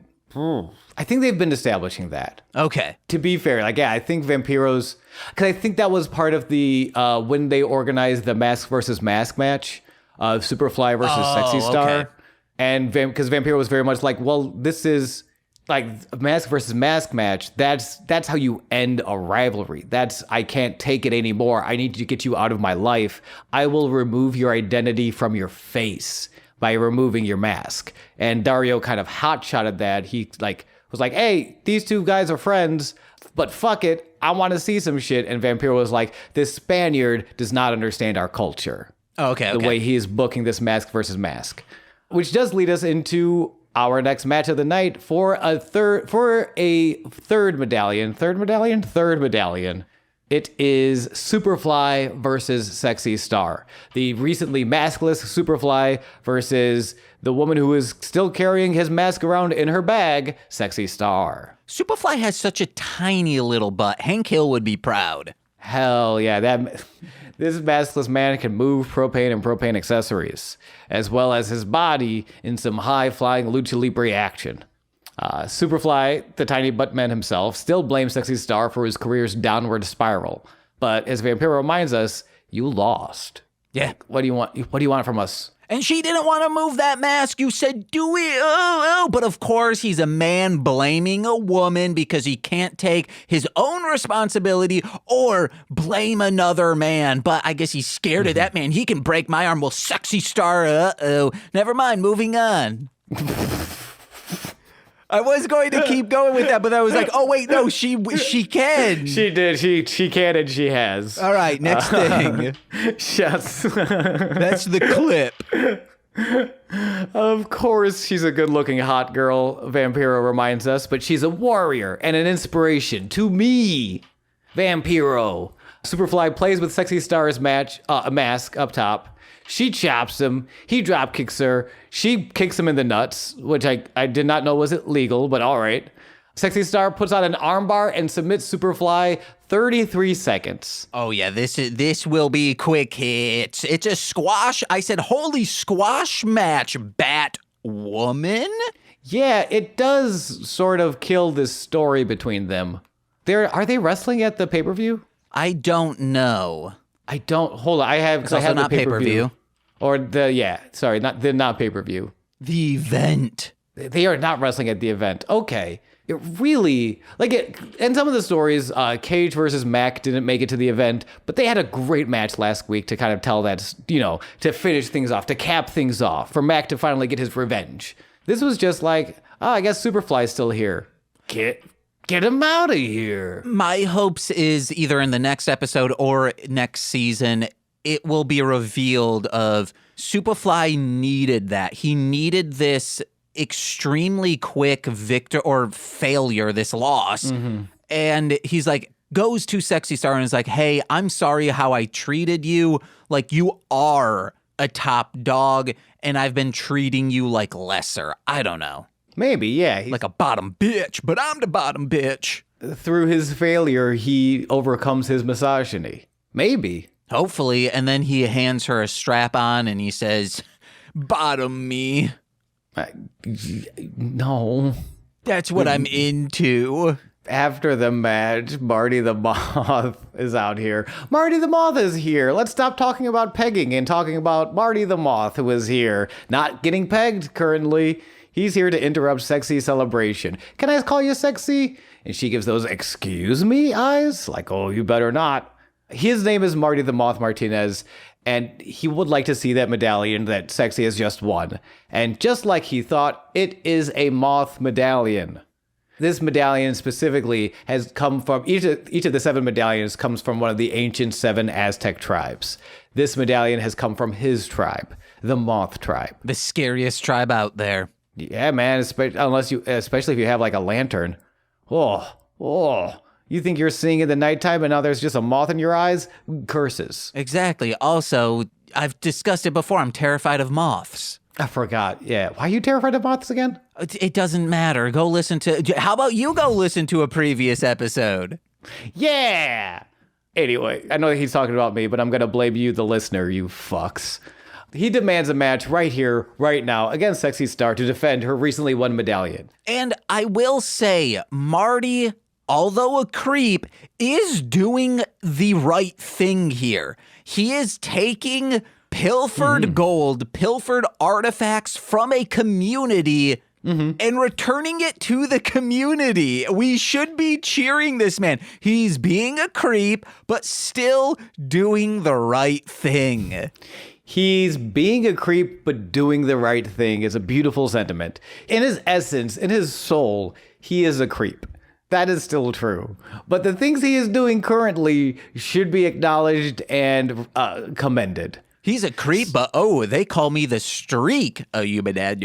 [SPEAKER 1] establishing that.
[SPEAKER 2] Okay.
[SPEAKER 1] To be fair, I think Vampiro's, because I think that was part of the, when they organized the mask versus mask match, Superfly versus Sexy Star. Okay. And because Vampiro was very much like, well, this is like a mask versus mask match. That's how you end a rivalry. I can't take it anymore. I need to get you out of my life. I will remove your identity from your face by removing your mask. And Dario kind of hot-shotted that. He was like, hey, these two guys are friends, but fuck it, I want to see some shit. And Vampiro was like, this Spaniard does not understand our culture.
[SPEAKER 2] Okay.
[SPEAKER 1] The way he is booking this mask versus mask. Which does lead us into our next match of the night for a third medallion. Third medallion. It is Superfly versus Sexy Star. The recently maskless Superfly versus the woman who is still carrying his mask around in her bag, Sexy Star.
[SPEAKER 2] Superfly has such a tiny little butt. Hank Hill would be proud.
[SPEAKER 1] Hell yeah, this maskless man can move propane and propane accessories, as well as his body in some high-flying lucha libre action. Superfly, the tiny butt man himself, still blames Sexy Star for his career's downward spiral. But as Vampiro reminds us, you lost.
[SPEAKER 2] Yeah.
[SPEAKER 1] What do you want? What do you want from us?
[SPEAKER 2] And she didn't want to move that mask. You said, do it. Oh. But of course, he's a man blaming a woman because he can't take his own responsibility or blame another man. But I guess he's scared of that man. He can break my arm. Well, Sexy Star, never mind, moving on. I was going to keep going with that, but I was like, oh, wait, no, she can.
[SPEAKER 1] She did. She can and she has.
[SPEAKER 2] All right, next thing.
[SPEAKER 1] Yes.
[SPEAKER 2] That's the clip.
[SPEAKER 1] Of course, she's a good-looking hot girl, Vampiro reminds us, but she's a warrior and an inspiration to me, Vampiro. Superfly plays with Sexy Star's mask up top. She chops him. He drop kicks her. She kicks him in the nuts, which I did not know was illegal, but all right. Sexy Star puts on an armbar and submits Superfly 33 seconds.
[SPEAKER 2] Oh, yeah, this will be quick hits. It's a squash. I said, holy squash match, Batwoman?
[SPEAKER 1] Yeah, it does sort of kill this story between them. Are they wrestling at the pay-per-view?
[SPEAKER 2] I don't know.
[SPEAKER 1] Hold on, I have the pay-per-view. Or not pay-per-view.
[SPEAKER 2] The event.
[SPEAKER 1] They are not wrestling at the event. Okay. It really, in some of the stories, Cage versus Mac didn't make it to the event, but they had a great match last week to kind of tell that, to finish things off, to cap things off, for Mac to finally get his revenge. This was just like, I guess Superfly's still here. Get him out of here.
[SPEAKER 2] My hopes is either in the next episode or next season, it will be revealed of Superfly needed that. He needed this extremely quick victor or failure, this loss. Mm-hmm. And he's like, goes to Sexy Star and is like, hey, I'm sorry how I treated you. Like, you are a top dog and I've been treating you like lesser. I don't know.
[SPEAKER 1] Maybe, yeah.
[SPEAKER 2] Like a bottom bitch, but I'm the bottom bitch.
[SPEAKER 1] Through his failure, he overcomes his misogyny. Maybe.
[SPEAKER 2] Hopefully. And then he hands her a strap on and he says, bottom me.
[SPEAKER 1] No.
[SPEAKER 2] That's what I'm into.
[SPEAKER 1] After the match, Marty the Moth is out here. Marty the Moth is here. Let's stop talking about pegging and talking about Marty the Moth, who is here. Not getting pegged currently. He's here to interrupt Sexy celebration. Can I call you sexy? And she gives those excuse me eyes. Like, oh, you better not. His name is Marty the Moth Martinez, and he would like to see that medallion that Sexy has just won. And just like he thought, it is a moth medallion. This medallion specifically has come from, each of the 7 medallions comes from one of the ancient 7 Aztec tribes. This medallion has come from his tribe, the Moth tribe.
[SPEAKER 2] The scariest tribe out there.
[SPEAKER 1] Yeah, man, especially if you have like a lantern. Oh, you think you're seeing in the nighttime and now there's just a moth in your eyes? Curses.
[SPEAKER 2] Exactly. Also, I've discussed it before. I'm terrified of moths.
[SPEAKER 1] I forgot. Yeah. Why are you terrified of moths again?
[SPEAKER 2] It doesn't matter. How about you go listen to a previous episode?
[SPEAKER 1] Yeah. Anyway, I know he's talking about me, but I'm going to blame you, the listener, you fucks. He demands a match right here, right now, against Sexy Star to defend her recently won medallion.
[SPEAKER 2] And I will say, Marty, although a creep, is doing the right thing here. He is taking pilfered gold, pilfered artifacts from a community and returning it to the community. We should be cheering this man. He's being a creep, but still doing the right thing.
[SPEAKER 1] He's being a creep, but doing the right thing is a beautiful sentiment. In his essence, in his soul, he is a creep. That is still true. But the things he is doing currently should be acknowledged and commended.
[SPEAKER 2] He's a creep, but they call me the Streak. Oh, you be dad.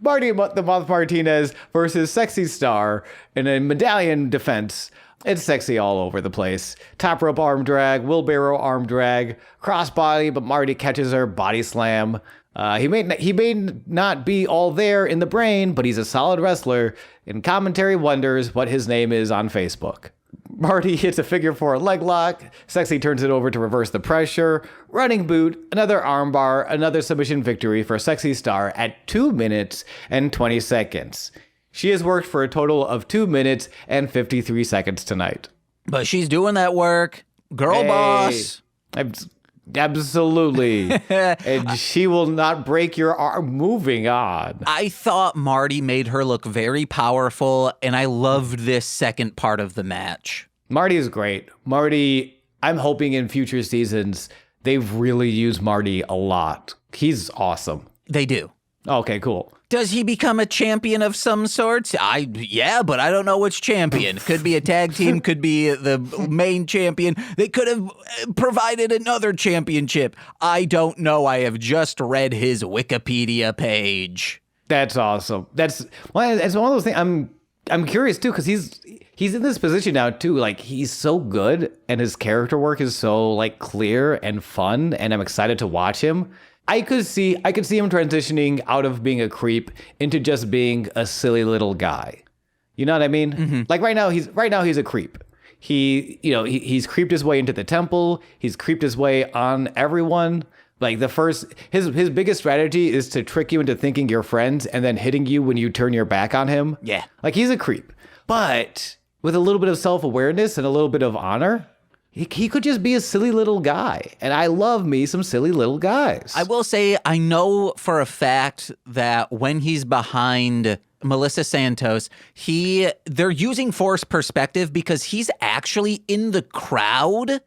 [SPEAKER 1] Marty the Moth Martinez versus Sexy Star in a medallion defense. It's sexy all over the place. Top rope arm drag, wheelbarrow arm drag, crossbody, but Marty catches her, body slam. He may not be all there in the brain, but he's a solid wrestler, and commentary wonders what his name is on Facebook. Marty hits a figure 4 leg lock. Sexy turns it over to reverse the pressure. Running boot, another armbar, another submission victory for Sexy Star at 2 minutes and 20 seconds. She has worked for a total of 2 minutes and 53 seconds tonight.
[SPEAKER 2] But she's doing that work. Girl boss.
[SPEAKER 1] Absolutely. And she will not break your arm. Moving on.
[SPEAKER 2] I thought Marty made her look very powerful, and I loved this second part of the match.
[SPEAKER 1] Marty is great. Marty, I'm hoping in future seasons, they've really used Marty a lot. He's awesome.
[SPEAKER 2] They do.
[SPEAKER 1] Okay, cool.
[SPEAKER 2] Does he become a champion of some sorts? Yeah, but I don't know which champion. Could be a tag team, could be the main champion. They could have provided another championship. I don't know. I have just read his Wikipedia page.
[SPEAKER 1] That's awesome. It's one of those things. I'm curious too, because he's in this position now too. Like, he's so good, and his character work is so like clear and fun, and I'm excited to watch him. I could see him transitioning out of being a creep into just being a silly little guy. You know what I mean? Mm-hmm. Like right now he's a creep. He's creeped his way into the temple. He's creeped his way on everyone. Like his biggest strategy is to trick you into thinking you're friends and then hitting you when you turn your back on him.
[SPEAKER 2] Yeah.
[SPEAKER 1] Like, he's a creep. But with a little bit of self-awareness and a little bit of honor, he could just be a silly little guy. And I love me some silly little guys.
[SPEAKER 2] I will say, I know for a fact that when he's behind Melissa Santos, they're using forced perspective because he's actually in the crowd.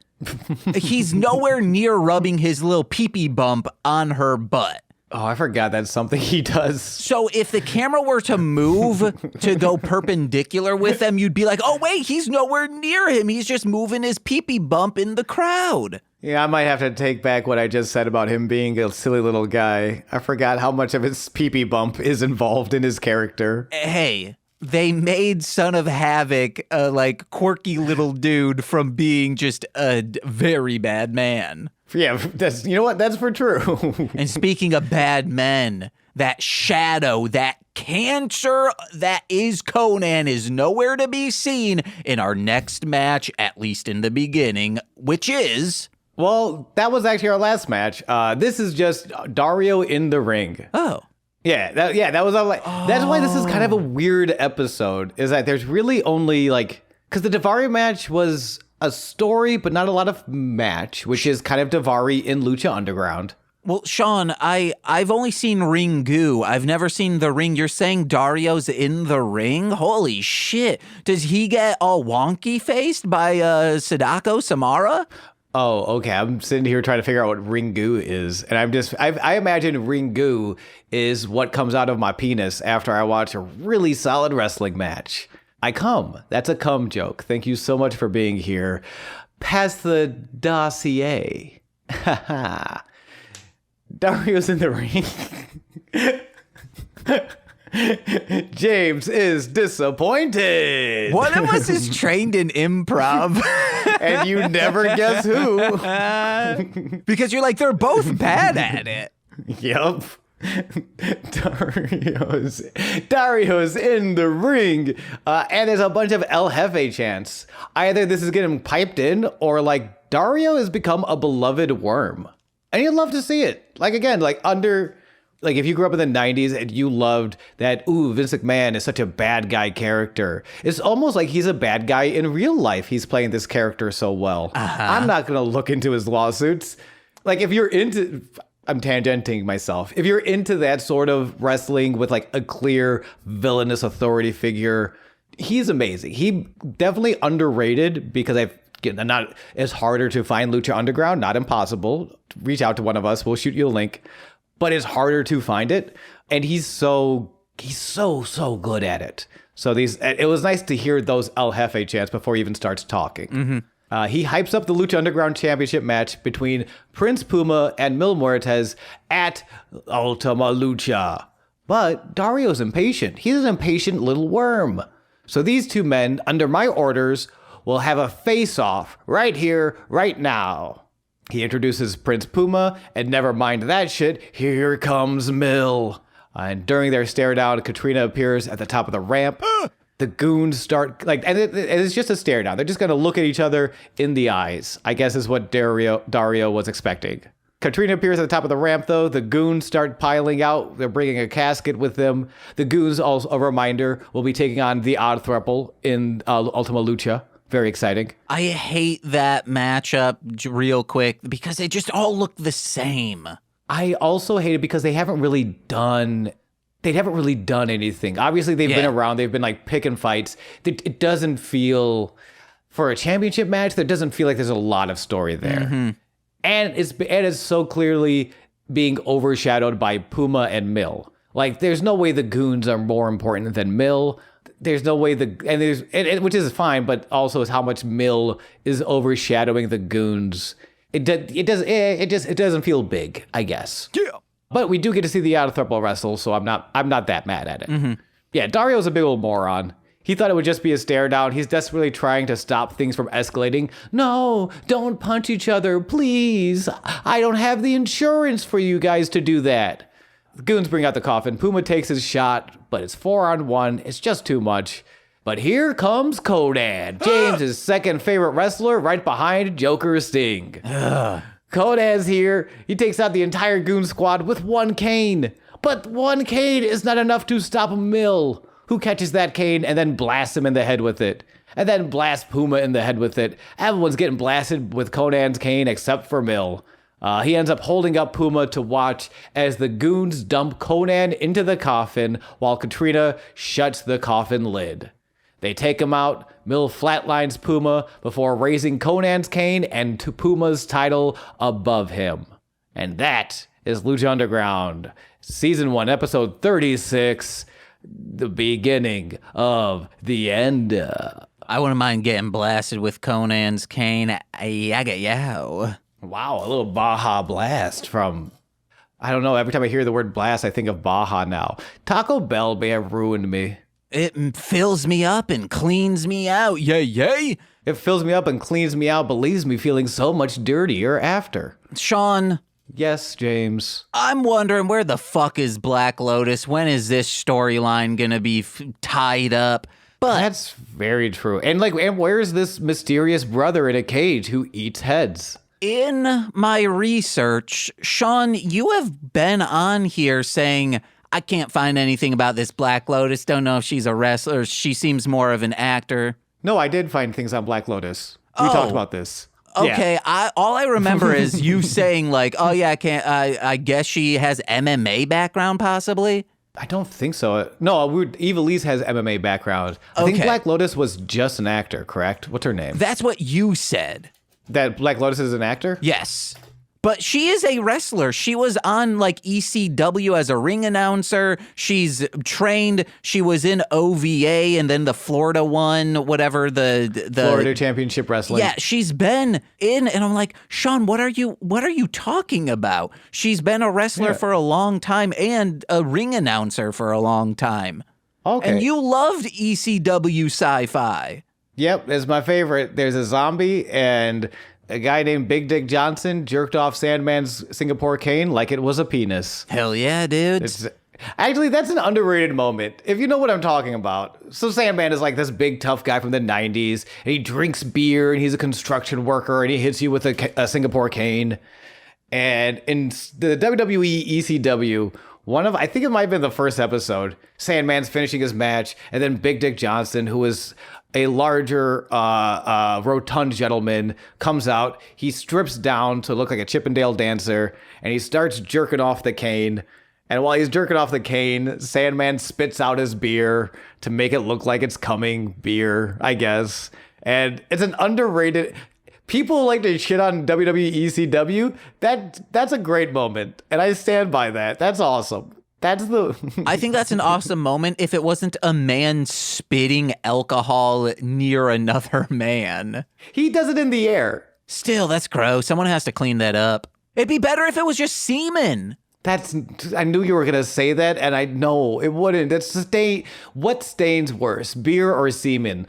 [SPEAKER 2] He's nowhere near rubbing his little pee-pee bump on her butt.
[SPEAKER 1] Oh, I forgot that's something he does.
[SPEAKER 2] So if the camera were to move to go perpendicular with them, you'd be like, oh, wait, he's nowhere near him. He's just moving his pee-pee bump in the crowd.
[SPEAKER 1] Yeah, I might have to take back what I just said about him being a silly little guy. I forgot how much of his pee-pee bump is involved in his character.
[SPEAKER 2] Hey, they made Son of Havoc a, like, quirky little dude from being just a very bad man.
[SPEAKER 1] Yeah, you know what? That's for true.
[SPEAKER 2] And speaking of bad men, that shadow, that cancer that is Conan is nowhere to be seen in our next match, at least in the beginning, which is...
[SPEAKER 1] Well, that was actually our last match. This is just Dario in the ring.
[SPEAKER 2] Oh.
[SPEAKER 1] Yeah, that was like. Oh. That's why this is kind of a weird episode, is that there's really only like... Because the Daivari match was a story, but not a lot of match, which is kind of Daivari in Lucha Underground.
[SPEAKER 2] Well, Sean, I've only seen Ringu. I've never seen the ring. You're saying Dario's in the ring? Holy shit. Does he get all wonky faced by Sadako Samara?
[SPEAKER 1] Oh, okay. I'm sitting here trying to figure out what Ringu is. And I imagine Ringu is what comes out of my penis after I watch a really solid wrestling match. I come. That's a cum joke. Thank you so much for being here. Pass the dossier. Ha Dario's in the ring. James is disappointed.
[SPEAKER 2] One of us is trained in improv.
[SPEAKER 1] And you never guess who.
[SPEAKER 2] Because you're like, they're both bad at it.
[SPEAKER 1] Yep. Dario's in the ring. And there's a bunch of El Jefe chants. Either this is getting piped in, or like Dario has become a beloved worm. And you'd love to see it. Like, again, like if you grew up in the 90s and you loved that, ooh, Vince McMahon is such a bad guy character. It's almost like he's a bad guy in real life. He's playing this character so well. Uh-huh. I'm not going to look into his lawsuits. Like, if you're into... I'm tangenting myself. If you're into that sort of wrestling with like a clear villainous authority figure, he's amazing. He definitely underrated because it's harder to find Lucha Underground. Not impossible. Reach out to one of us. We'll shoot you a link. But it's harder to find it. And he's so good at it. So it was nice to hear those El Jefe chants before he even starts talking. Mm-hmm. He hypes up the Lucha Underground Championship match between Prince Puma and Mil Muertes at Ultima Lucha. But Dario's impatient. He's an impatient little worm. So these two men, under my orders, will have a face-off right here, right now. He introduces Prince Puma, and never mind that shit, here comes Mil. And during their stare down, Katrina appears at the top of the ramp. The goons start, and it's just a stare down. They're just going to look at each other in the eyes, I guess is what Dario was expecting. Katrina appears at the top of the ramp, though. The goons start piling out. They're bringing a casket with them. The goons, also a reminder, will be taking on the Odd Thruple in Ultima Lucha. Very exciting. I
[SPEAKER 2] hate that matchup real quick because they just all look the same.
[SPEAKER 1] I also hate it because they haven't really done anything. Obviously, they've been around. They've been like picking fights. It doesn't feel, for a championship match, there doesn't feel like there's a lot of story there. Mm-hmm. And it's so clearly being overshadowed by Puma and Mil. Like, there's no way the goons are more important than Mill. There's no way which is fine, but also is how much Mill is overshadowing the goons. It doesn't feel big, I guess.
[SPEAKER 2] Yeah.
[SPEAKER 1] But we do get to see the Out of Throuple wrestle, so I'm not that mad at it.
[SPEAKER 2] Mm-hmm.
[SPEAKER 1] Yeah, Dario's a big old moron. He thought it would just be a stare down. He's desperately trying to stop things from escalating. No, don't punch each other, please. I don't have the insurance for you guys to do that. The goons bring out the coffin. Puma takes his shot, but it's 4-on-1. It's just too much. But here comes Konnan, James' second favorite wrestler, right behind Joker Sting. Konnan's here. He takes out the entire goon squad with one cane. But one cane is not enough to stop Mill, who catches that cane and then blasts him in the head with it. And then blasts Puma in the head with it. Everyone's getting blasted with Konnan's cane except for Mill. He ends up holding up Puma to watch as the goons dump Konnan into the coffin while Katrina shuts the coffin lid. They take him out. Mill flatlines Puma before raising Konnan's cane and to Puma's title above him. And that is Lucha Underground, Season 1, Episode 36, the beginning of the end.
[SPEAKER 2] I wouldn't mind getting blasted with Konnan's cane. Yaga yow.
[SPEAKER 1] Wow, a little Baja Blast from... I don't know, every time I hear the word blast, I think of Baja now. Taco Bell may have ruined me.
[SPEAKER 2] It fills me up and cleans me out. Yay, yay.
[SPEAKER 1] It fills me up and cleans me out, but leaves me feeling so much dirtier after.
[SPEAKER 2] Sean.
[SPEAKER 1] Yes, James.
[SPEAKER 2] I'm wondering, where the fuck is Black Lotus? When is this storyline gonna be tied up? But
[SPEAKER 1] that's very true. And where's this mysterious brother in a cage who eats heads?
[SPEAKER 2] In my research, Sean, you have been on here saying, I can't find anything about this Black Lotus. Don't know if she's a wrestler. She seems more of an actor.
[SPEAKER 1] No, I did find things on Black Lotus. We talked about this.
[SPEAKER 2] Okay,
[SPEAKER 1] yeah.
[SPEAKER 2] All I remember is you saying like, oh yeah, I guess she has MMA background possibly.
[SPEAKER 1] I don't think so. No, Evilise has MMA background. I think Black Lotus was just an actor, correct? What's her name?
[SPEAKER 2] That's what you said.
[SPEAKER 1] That Black Lotus is an actor?
[SPEAKER 2] Yes. But she is a wrestler. She was on like ECW as a ring announcer. She's trained. She was in OVA and then the Florida one, whatever the
[SPEAKER 1] Florida Championship Wrestling.
[SPEAKER 2] Yeah, she's been in, and I'm like, Sean, what are you talking about? She's been a wrestler for a long time and a ring announcer for a long time.
[SPEAKER 1] Okay.
[SPEAKER 2] And you loved ECW sci-fi.
[SPEAKER 1] Yep, it's my favorite. There's a zombie and a guy named Big Dick Johnson jerked off Sandman's Singapore cane like it was a penis.
[SPEAKER 2] Hell yeah, dudes.
[SPEAKER 1] Actually, that's an underrated moment, if you know what I'm talking about. So Sandman is like this big tough guy from the 90s, and he drinks beer, and he's a construction worker, and he hits you with a Singapore cane. And in the WWE ECW, I think it might have been the first episode, Sandman's finishing his match, and then Big Dick Johnson, who is a larger, rotund gentleman, comes out. He strips down to look like a Chippendale dancer, and he starts jerking off the cane. And while he's jerking off the cane, Sandman spits out his beer to make it look like it's coming beer, I guess. And it's an underrated... People like to shit on WWE ECW. That's a great moment, and I stand by that. That's awesome.
[SPEAKER 2] I think that's an awesome moment if it wasn't a man spitting alcohol near another man.
[SPEAKER 1] He does it in the air.
[SPEAKER 2] Still, that's gross. Someone has to clean that up. It'd be better if it was just semen.
[SPEAKER 1] I knew you were going to say that, and I know it wouldn't. What stains worse, beer or semen?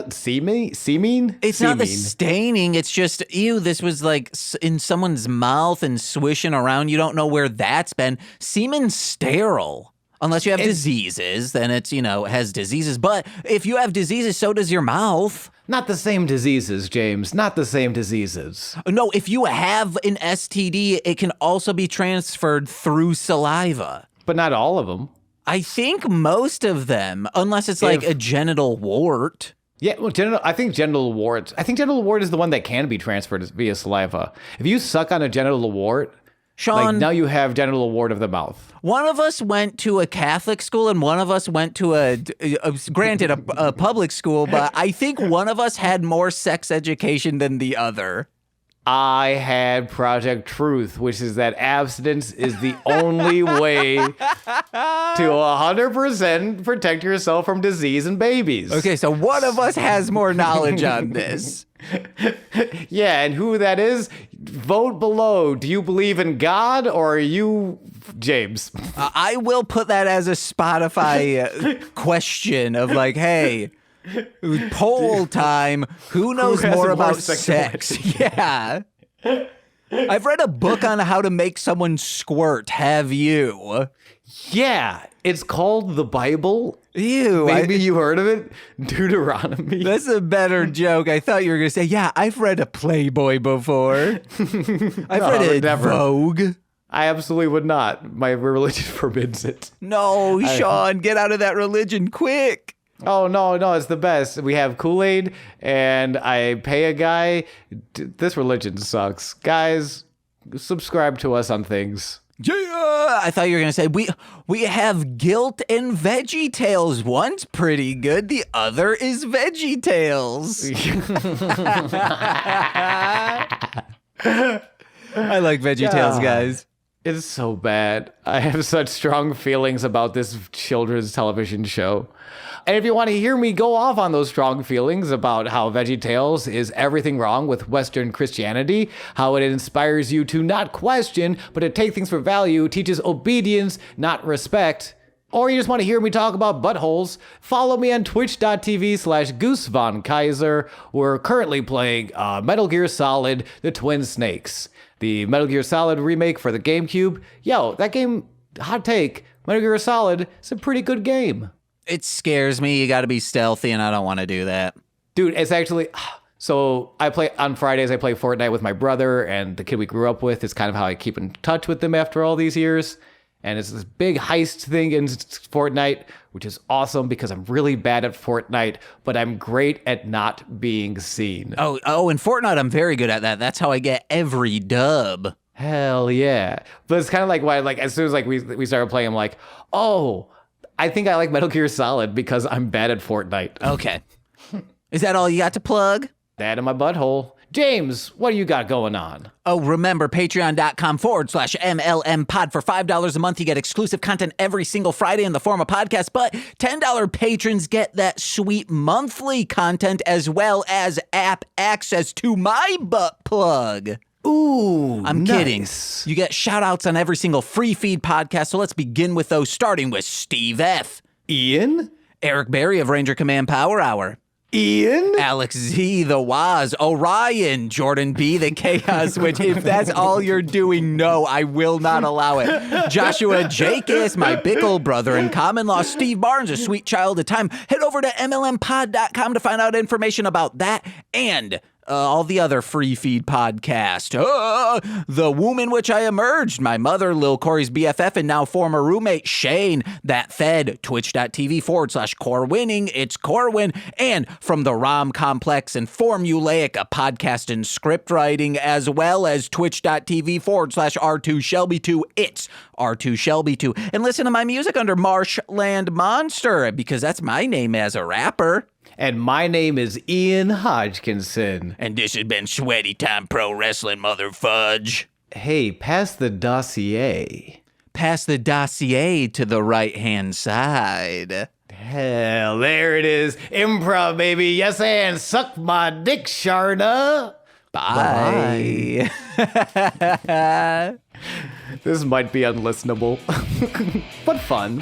[SPEAKER 1] Semen?
[SPEAKER 2] It's not the staining. It's just, ew, this was like in someone's mouth and swishing around. You don't know where that's been. Semen's sterile. Unless you have diseases, then it's, has diseases. But if you have diseases, so does your mouth.
[SPEAKER 1] Not the same diseases, James. Not the same diseases.
[SPEAKER 2] No, if you have an STD, it can also be transferred through saliva.
[SPEAKER 1] But not all of them.
[SPEAKER 2] I think most of them, unless it's like a genital wart.
[SPEAKER 1] Yeah, well, I think genital wart is the one that can be transferred via saliva. If you suck on a genital wart,
[SPEAKER 2] Sean,
[SPEAKER 1] now you have genital wart of the mouth.
[SPEAKER 2] One of us went to a Catholic school and one of us went to a public school, but I think one of us had more sex education than the other.
[SPEAKER 1] I had Project Truth, which is that abstinence is the only way to 100% protect yourself from disease in babies.
[SPEAKER 2] Okay, so one of us has more knowledge on this.
[SPEAKER 1] Yeah, and who that is, vote below. Do you believe in God or are you James?
[SPEAKER 2] I will put that as a Spotify question of like, hey, poll time. Who knows more about sex? Yeah. I've read a book on how to make someone squirt. Have you?
[SPEAKER 1] Yeah, it's called the Bible.
[SPEAKER 2] Ew.
[SPEAKER 1] Maybe you heard of it? Deuteronomy.
[SPEAKER 2] That's a better joke. I thought you were going to say, yeah, I've read a Playboy before. I've read a Vogue.
[SPEAKER 1] I absolutely would not. My religion forbids it.
[SPEAKER 2] No, Sean, get out of that religion quick.
[SPEAKER 1] Oh, no, it's the best. We have Kool-Aid, and I pay a guy. This religion sucks. Guys, subscribe to us on things.
[SPEAKER 2] Yeah, I thought you were going to say, we have Guilt and Veggie Tales. One's pretty good. The other is Veggie Tales. I like Veggie Tales, guys.
[SPEAKER 1] It's so bad. I have such strong feelings about this children's television show. And if you want to hear me go off on those strong feelings about how VeggieTales is everything wrong with Western Christianity, how it inspires you to not question, but to take things for value, teaches obedience, not respect, or you just want to hear me talk about buttholes, follow me on twitch.tv/GooseVonKaiser. We're currently playing Metal Gear Solid, The Twin Snakes, the Metal Gear Solid remake for the GameCube. Yo, that game, hot take, Metal Gear Solid is a pretty good game.
[SPEAKER 2] It scares me. You got to be stealthy, and I don't want to do that.
[SPEAKER 1] Dude, it's actually... So I play on Fridays, I play Fortnite with my brother and the kid we grew up with. It's kind of how I keep in touch with them after all these years. And it's this big heist thing in Fortnite, which is awesome because I'm really bad at Fortnite, but I'm great at not being seen.
[SPEAKER 2] Oh, in Fortnite, I'm very good at that. That's how I get every dub.
[SPEAKER 1] Hell yeah. But it's kind of like why, like, as soon as like we started playing, I'm like, oh, I think I like Metal Gear Solid because I'm bad at Fortnite.
[SPEAKER 2] Okay. Is that all you got to plug?
[SPEAKER 1] That in my butthole. James, what do you got going on?
[SPEAKER 2] Oh, remember, patreon.com/MLM pod. For $5 a month, you get exclusive content every single Friday in the form of podcasts, but $10 patrons get that sweet monthly content as well as app access to my butt plug.
[SPEAKER 1] Ooh,
[SPEAKER 2] I'm
[SPEAKER 1] nice.
[SPEAKER 2] kidding. You get shout outs on every single free feed podcast, so let's begin with those, starting with Steve F.,
[SPEAKER 1] Ian?
[SPEAKER 2] Eric Berry of Ranger Command Power Hour,
[SPEAKER 1] Ian?
[SPEAKER 2] Alex Z, the Waz, Orion, Jordan B, the Chaos Witch. If that's all you're doing, no, I will not allow it. Joshua Jacobs, my Bickle brother in common law, Steve Barnes, a sweet child of time. Head over to MLMpod.com to find out information about that and all the other free feed podcast. The Womb in Which I Emerged, my mother, Lil Corey's BFF, and now former roommate, Shane, That Fed, twitch.tv/core winning, it's Corwin, and from the Rom Complex and Formulaic, a podcast and script writing, as well as twitch.tv/R2Shelby2, it's R2Shelby2, and listen to my music under Marshland Monster, because that's my name as a rapper.
[SPEAKER 1] And my name is Ian Hodgkinson.
[SPEAKER 2] And this has been Sweaty Time Pro Wrestling, mother fudge.
[SPEAKER 1] Hey, pass the dossier.
[SPEAKER 2] Pass the dossier to the right-hand side.
[SPEAKER 1] Hell, there it is. Improv, baby. Yes, and suck my dick, Sharna.
[SPEAKER 2] Bye.
[SPEAKER 1] This might be unlistenable. But fun.